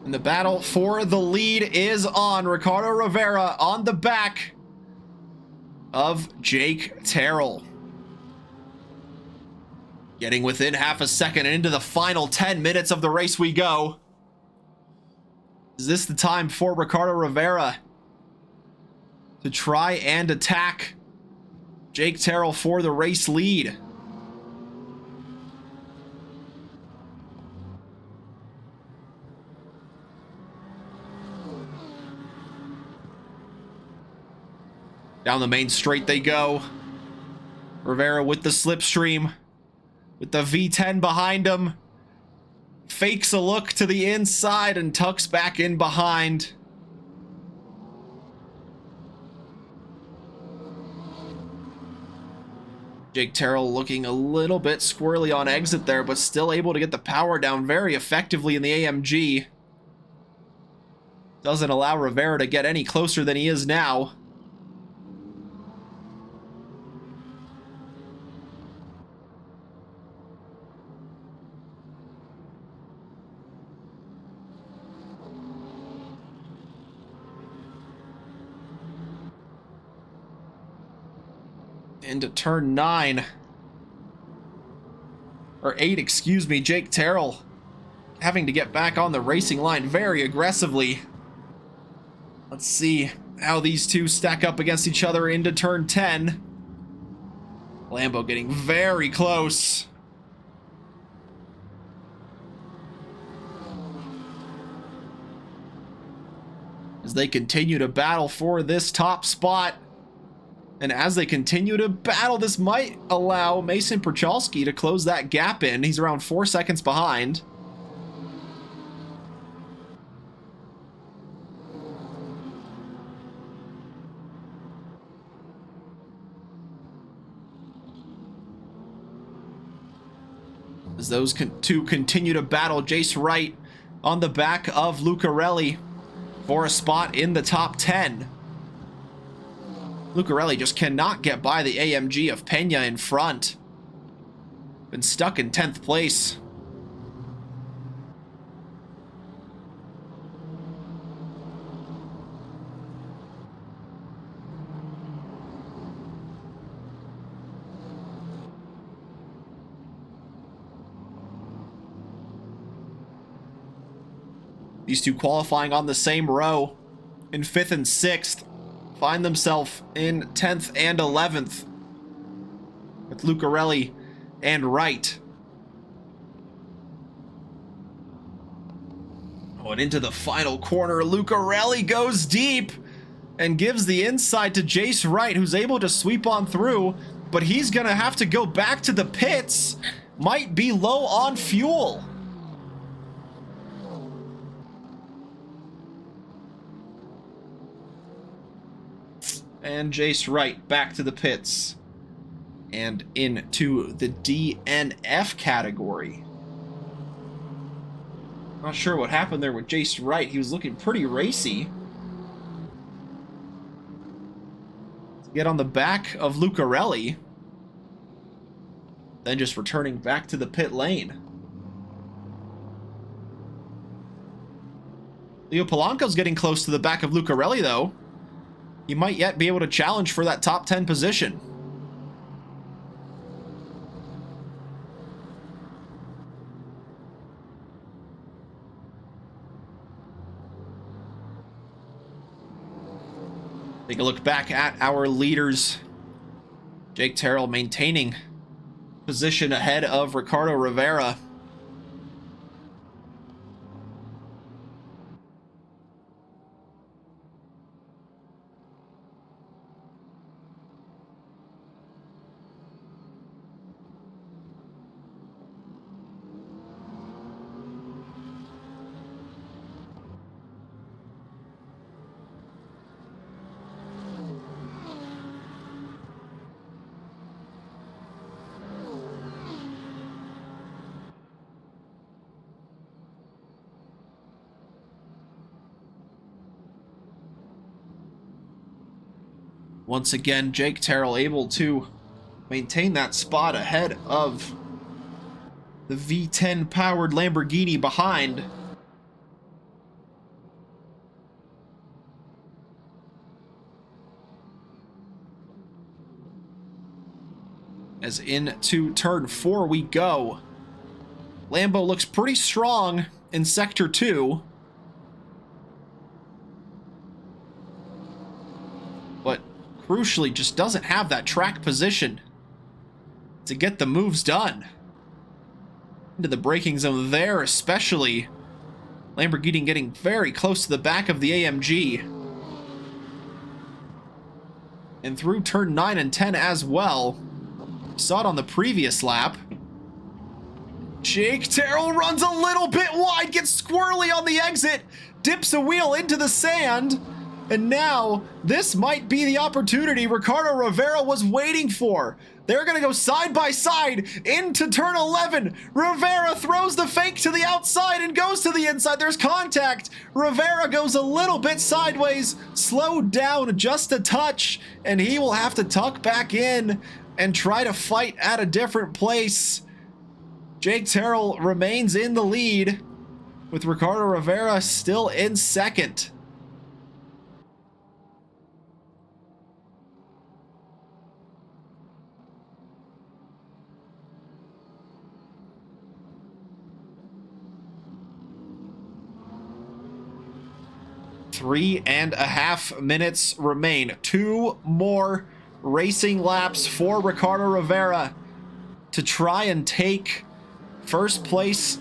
And the battle for the lead is on. Ricardo Rivera on the back of Jake Terrell. Getting within half a second into the final 10 minutes of the race we go. Is this the time for Ricardo Rivera to try and attack Jake Terrell for the race lead? Down the main straight they go. Rivera with the slipstream, with the V10 behind him. Fakes a look to the inside and tucks back in behind. Jake Terrell looking a little bit squirrely on exit there, but still able to get the power down very effectively in the AMG. Doesn't allow Rivera to get any closer than he is now. Into turn 9. Or 8, excuse me. Jake Terrell having to get back on the racing line very aggressively. Let's see how these two stack up against each other into turn 10. Lambo getting very close. As they continue to battle for this top spot. And as they continue to battle, this might allow Mason Perchalski to close that gap in. He's around 4 seconds behind. As those two continue to battle, Jace Wright on the back of Lucarelli for a spot in the top 10. Lucarelli just cannot get by the AMG of Pena in front. Been stuck in 10th place. These two qualifying on the same row in 5th and 6th. Find themselves in 10th and 11th with Lucarelli and Wright. Oh, and into the final corner, Lucarelli goes deep and gives the inside to Jace Wright, who's able to sweep on through, but he's gonna have to go back to the pits. Might be low on fuel. And Jace Wright back to the pits and into the DNF category. Not sure what happened there with Jace Wright. He was looking pretty racy. To get on the back of Lucarelli, then just returning back to the pit lane. Leo Polanco's getting close to the back of Lucarelli though. He might yet be able to challenge for that top 10 position. Take a look back at our leaders. Jake Terrell maintaining position ahead of Ricardo Rivera. Once again, Jake Terrell able to maintain that spot ahead of the V10 powered Lamborghini behind. As into turn 4 we go. Lambo looks pretty strong in Sector 2. But crucially just doesn't have that track position to get the moves done. Into the braking zone there especially. Lamborghini getting very close to the back of the AMG. And through turn 9 and 10 as well. Saw it on the previous lap. Jake Terrell runs a little bit wide, gets squirrely on the exit, dips a wheel into the sand, and now this might be the opportunity Ricardo Rivera was waiting for. They're going to go side by side into turn 11. Rivera throws the fake to the outside and goes to the inside. There's contact. Rivera goes a little bit sideways, slowed down just a touch, and he will have to tuck back in and try to fight at a different place. Jake Terrell remains in the lead with Ricardo Rivera still in second. Three and a half minutes remain. 2 more racing laps for Ricardo Rivera to try and take first place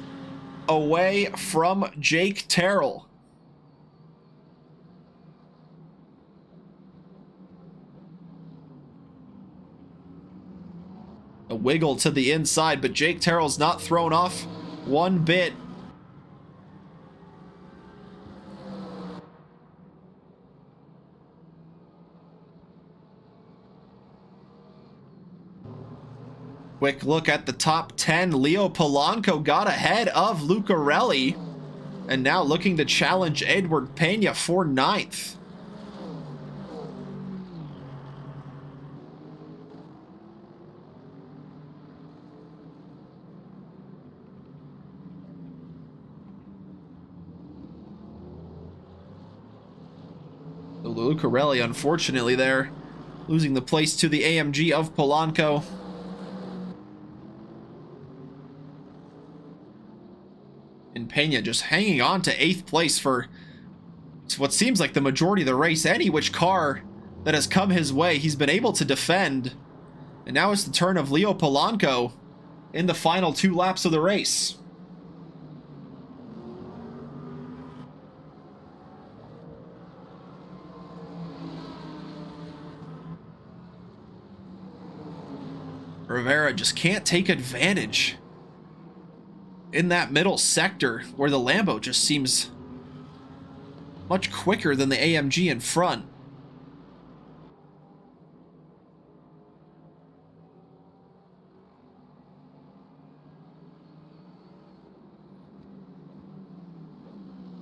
away from Jake Terrell. A wiggle to the inside, but Jake Terrell's not thrown off one bit. Quick look at the top 10. Leo Polanco got ahead of Lucarelli and now looking to challenge Edward Pena for 9th. Lucarelli, unfortunately, there, losing the place to the AMG of Polanco. And Pena just hanging on to 8th place for what seems like the majority of the race. Any which car that has come his way, he's been able to defend. And now it's the turn of Leo Polanco in the final 2 laps of the race. Rivera just can't take advantage in that middle sector where the Lambo just seems much quicker than the AMG in front.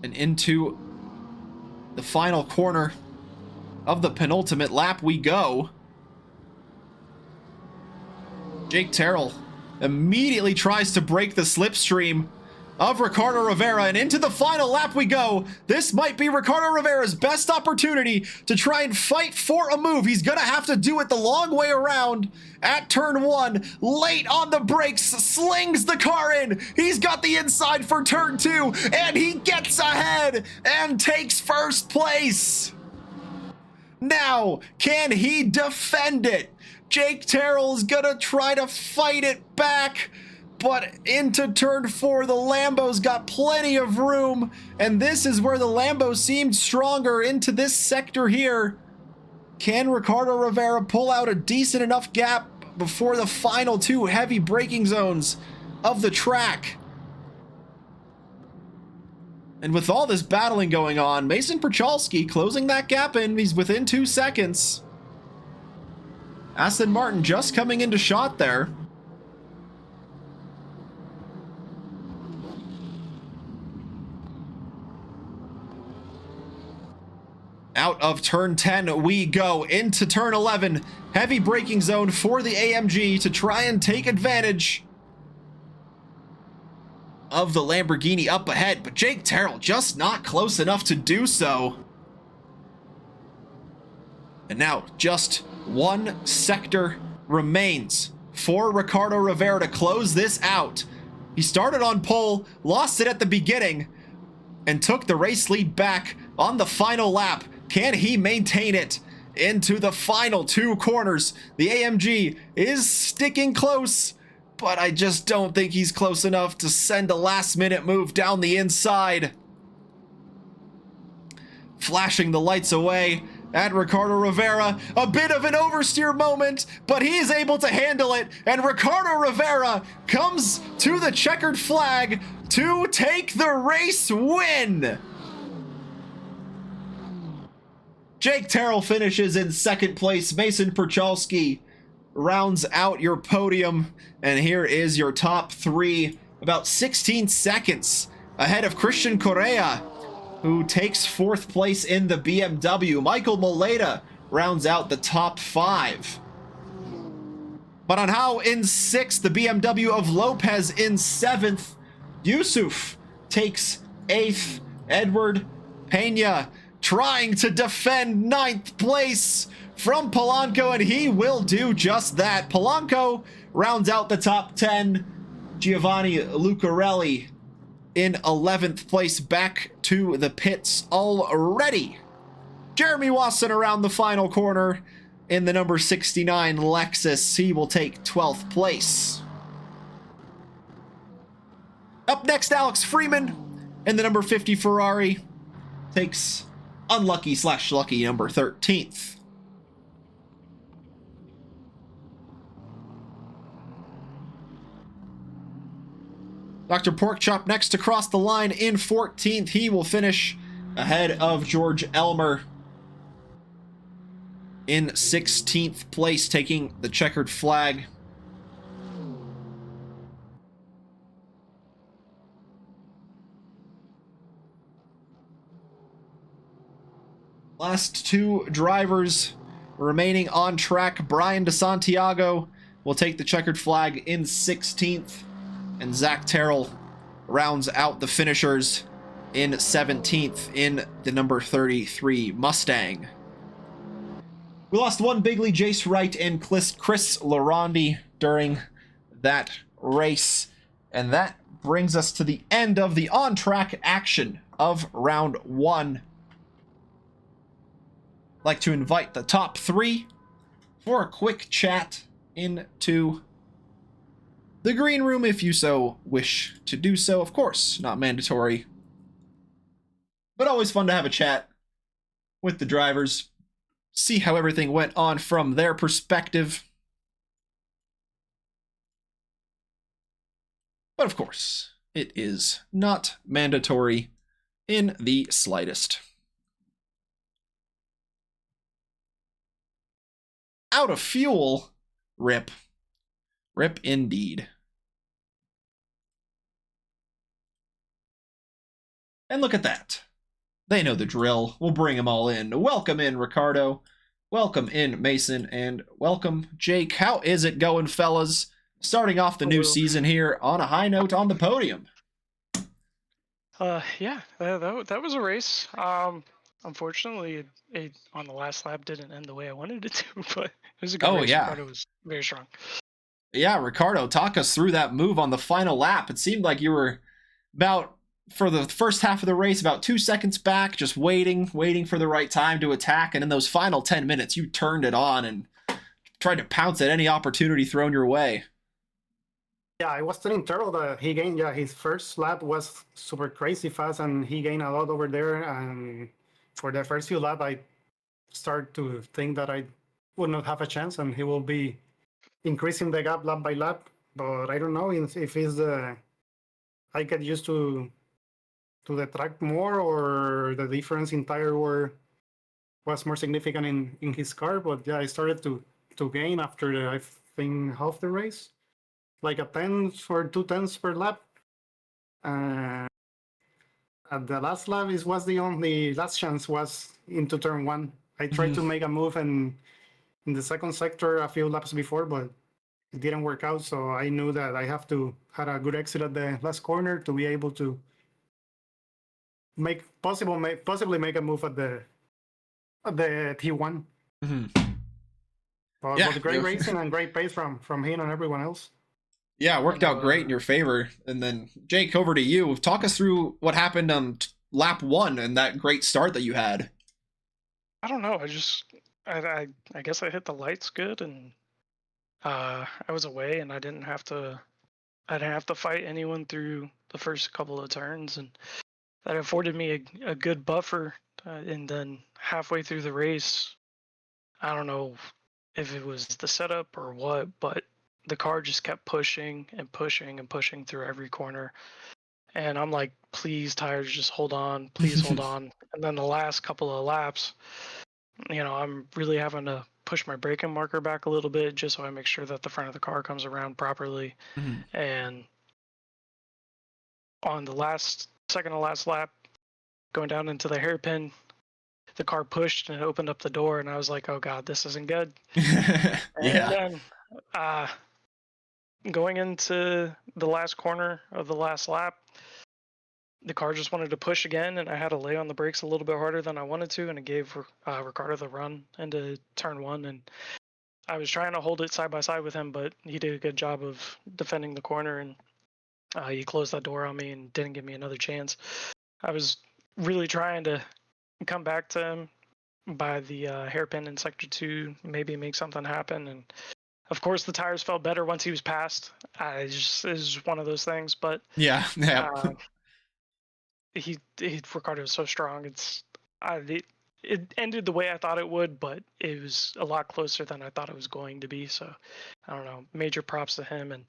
And into the final corner of the penultimate lap we go. Jake Terrell immediately tries to break the slipstream of Ricardo Rivera, and into the final lap we go. This might be Ricardo Rivera's best opportunity to try and fight for a move. He's gonna have to do it the long way around at turn 1, late on the brakes, slings the car in. He's got the inside for turn 2, and he gets ahead and takes first place. Now, can he defend it? Jake Terrell is gonna try to fight it back, but into turn 4, the Lambo's got plenty of room, and this is where the Lambo seemed stronger into this sector here. Can Ricardo Rivera pull out a decent enough gap before the final 2 heavy braking zones of the track? And with all this battling going on, Mason Perchalski closing that gap in. He's within 2 seconds. Aston Martin just coming into shot there. Out of turn 10 we go into turn 11. Heavy braking zone for the AMG to try and take advantage of the Lamborghini up ahead, but Jake Terrell just not close enough to do so. And now just 1 sector remains for Ricardo Rivera to close this out. He started on pole, lost it at the beginning, and took the race lead back on the final lap. Can he maintain it into the final 2 corners? The AMG is sticking close, but I just don't think he's close enough to send a last-minute move down the inside. Flashing the lights away at Ricardo Rivera. A bit of an oversteer moment, but he is able to handle it, and Ricardo Rivera comes to the checkered flag to take the race win. Jake Terrell finishes in 2nd place. Mason Perchalski rounds out your podium, and here is your top 3, about 16 seconds ahead of Christian Correa, who takes 4th place in the BMW. Michael Moleda rounds out the top 5. But on how in 6th, the BMW of Lopez in 7th. Yusuf takes 8th. Edward Pena trying to defend 9th place from Polanco, and he will do just that. Polanco rounds out the top 10. Giovanni Lucarelli in 11th place, back to the pits already. Jeremy Wasson around the final corner in the number 69 Lexus. He will take 12th place. Up next, Alex Freeman in the number 50 Ferrari takes unlucky/lucky number 13th. Dr. Porkchop next to cross the line in 14th. He will finish ahead of George Elmer in 16th place, taking the checkered flag. Last 2 drivers remaining on track. Brian DeSantiago will take the checkered flag in 16th. And Zach Terrell rounds out the finishers in 17th in the number 33 Mustang. We lost 1 bigly, Jace Wright and Chris Larondi during that race. And that brings us to the end of the on-track action of round 1. I'd like to invite the top 3 for a quick chat into the green room, if you so wish to do so. Of course, not mandatory, but always fun to have a chat with the drivers, see how everything went on from their perspective. But of course, it is not mandatory in the slightest. Out of fuel, rip. Rip indeed. And look at that. They know the drill. We'll bring them all in. Welcome in, Ricardo. Welcome in, Mason. And welcome, Jake. How is it going, fellas? Starting off the new season here on a high note on the podium. Yeah, that was a race. Unfortunately, it on the last lap didn't end the way I wanted it to, but it was a good race. Yeah. Ricardo was very strong. Yeah, Ricardo, talk us through that move on the final lap. It seemed like you were about, for the first half of the race, about 2 seconds back, just waiting for the right time to attack. And in those final 10 minutes, you turned it on and tried to pounce at any opportunity thrown your way. Yeah, I was telling Terrell that he gained, his first lap was super crazy fast, and he gained a lot over there. And for the first few laps, I start to think that I would not have a chance, and he will be increasing the gap lap by lap. But I don't know if it's I get used to the track more, or the difference in tire was more significant in his car. But yeah, I started to gain after I think half the race, like a 10 or 2 tenths per lap. At the last lap was the only last chance was into turn 1. I tried to make a move and in the second sector a few laps before, but it didn't work out. So I knew that I have to have a good exit at the last corner to be able to possibly make a move at the T1. Yeah, But great racing and great pace from him and everyone else. yeah, it worked And out great in your favor. And then Jake, over to you. Talk us through what happened on lap 1 and that great start that you had. I don't know. I guess I hit the lights good, and I was away, and I didn't have to fight anyone through the first couple of turns, and that afforded me a good buffer. And then halfway through the race, I don't know if it was the setup or what, but the car just kept pushing and pushing and pushing through every corner. And I'm like, please, tires, just hold on, please hold on. And then the last couple of laps, I'm really having to push my braking marker back a little bit just so I make sure that the front of the car comes around properly. Mhm. And on the second to last lap, going down into the hairpin, the car pushed and it opened up the door, and I was like, oh God, this isn't good. Yeah. And then going into the last corner of the last lap, the car just wanted to push again, and I had to lay on the brakes a little bit harder than I wanted to, and it gave Ricardo the run into turn 1. And I was trying to hold it side by side with him, but he did a good job of defending the corner, and he closed that door on me and didn't give me another chance. I was really trying to come back to him by the hairpin in sector 2, maybe make something happen. And of course, the tires felt better once he was passed. It was one of those things, but Yeah. Ricardo was so strong. It ended the way I thought it would, but it was a lot closer than I thought it was going to be. So I don't know. Major props to him. And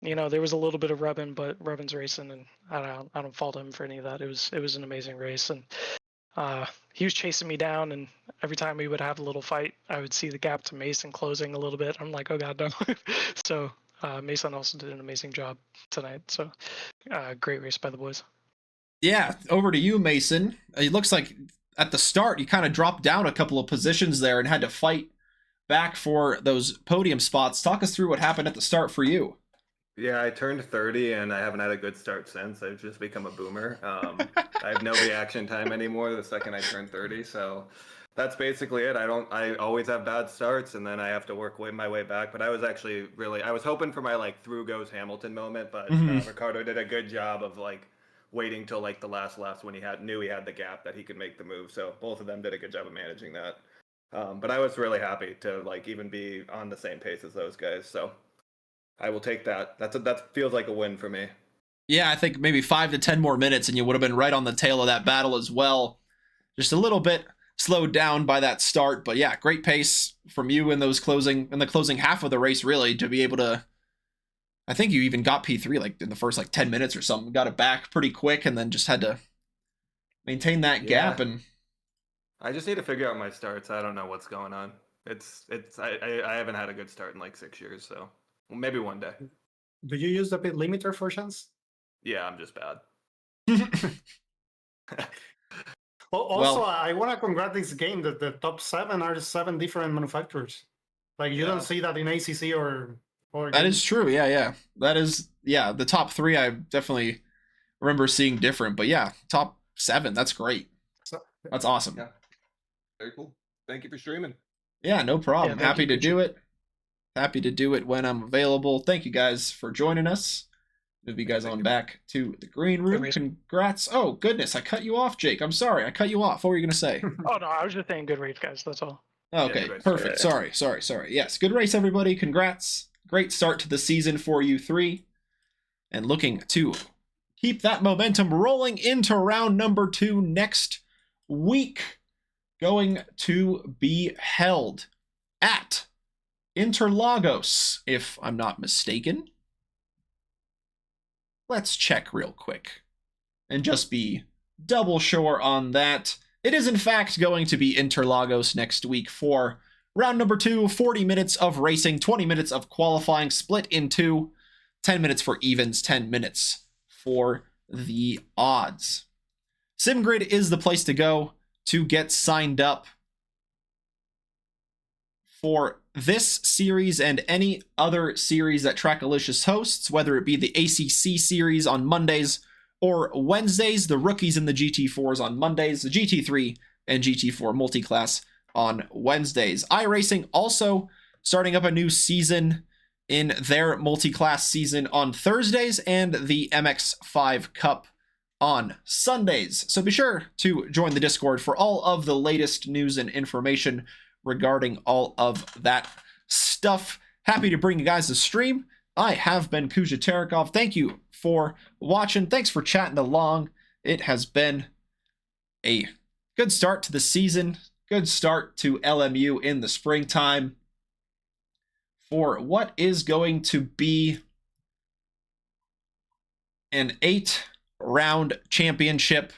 there was a little bit of rubbing, but rubbing's racing, and I don't fault him for any of that. It was an amazing race, and he was chasing me down, and every time we would have a little fight, I would see the gap to Mason closing a little bit. I'm like, oh God, no. So Mason also did an amazing job tonight. So great race by the boys. Yeah, over to you, Mason. It looks like at the start you kind of dropped down a couple of positions there and had to fight back for those podium spots. Talk us through what happened at the start for you. Yeah, I turned 30 and I haven't had a good start since. I've just become a boomer. I have no reaction time anymore the second I turn 30. So that's basically it. I always have bad starts and then I have to work my way back. But I was actually I was hoping for my through goes Hamilton moment, but Ricardo did a good job of waiting till the last laps when he knew he had the gap that he could make the move. So both of them did a good job of managing that. But I was really happy to even be on the same pace as those guys. So I will take that. That feels like a win for me. Yeah, I think maybe 5 to 10 more minutes and you would have been right on the tail of that battle as well. Just a little bit slowed down by that start, but yeah, great pace from you in the closing half of the race, really, to be able to. I think you even got P3 in the first 10 minutes or something. Got it back pretty quick and then just had to maintain that gap. And I just need to figure out my starts. I don't know what's going on. I haven't had a good start in 6 years, so maybe one day. Do you use the pit limiter for chance? Yeah, I'm just bad. Also, I want to congratulate this game that the top 7 are 7 different manufacturers. You don't see that in ACC or that is true. Yeah. That is, the top 3 I definitely remember seeing different, but yeah, top 7, that's great. That's awesome. Yeah. Very cool. Thank you for streaming. Yeah, no problem. Yeah, Happy to do it. Happy to do it when I'm available. Thank you guys for joining us. Move you guys on back to the green room. Congrats. Oh, goodness. I cut you off, Jake. I'm sorry. I cut you off. What were you going to say? Oh, no. I was just saying good race, guys. That's all. Okay, perfect. Sorry. Yes, good race, everybody. Congrats. Great start to the season for you 3. And looking to keep that momentum rolling into round number 2 next week. Going to be held at Interlagos, if I'm not mistaken. Let's check real quick and just be double sure on that. It is in fact going to be Interlagos next week for round number 2, 40 minutes of racing, 20 minutes of qualifying, split in 2, 10 minutes for evens, 10 minutes for the odds. SimGrid is the place to go to get signed up for this series and any other series that Trackalicious hosts, whether it be the ACC series on Mondays or Wednesdays, the rookies in the GT4s on Mondays, the GT3 and GT4 multiclass on Wednesdays. iRacing also starting up a new season in their multi-class season on Thursdays and the MX5 Cup on Sundays. So be sure to join the Discord for all of the latest news and information regarding all of that stuff. Happy to bring you guys a stream. I have been Kuja Terekov. Thank you for watching. Thanks for chatting along. It has been a good start to the season. Good start to LMU in the springtime for what is going to be an 8-round championship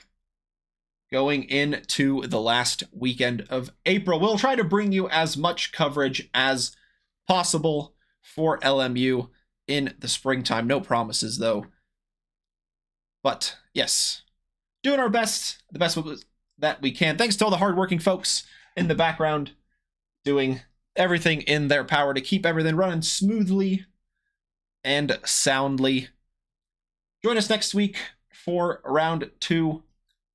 going into the last weekend of April. We'll try to bring you as much coverage as possible for LMU in the springtime. No promises, though. But, yes, doing our best, the best that we can. Thanks to all the hardworking folks in the background doing everything in their power to keep everything running smoothly and soundly. Join us next week for round 2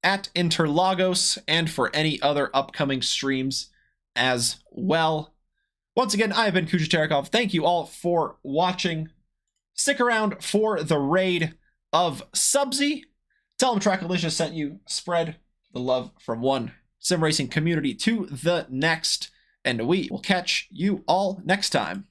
at Interlagos and for any other upcoming streams as well. Once again, I have been Kuja Terekov. Thank you all for watching. Stick around for the raid of Subsy. Tell them Trackalicious sent you. Spread the love from one sim racing community to the next. And we will catch you all next time.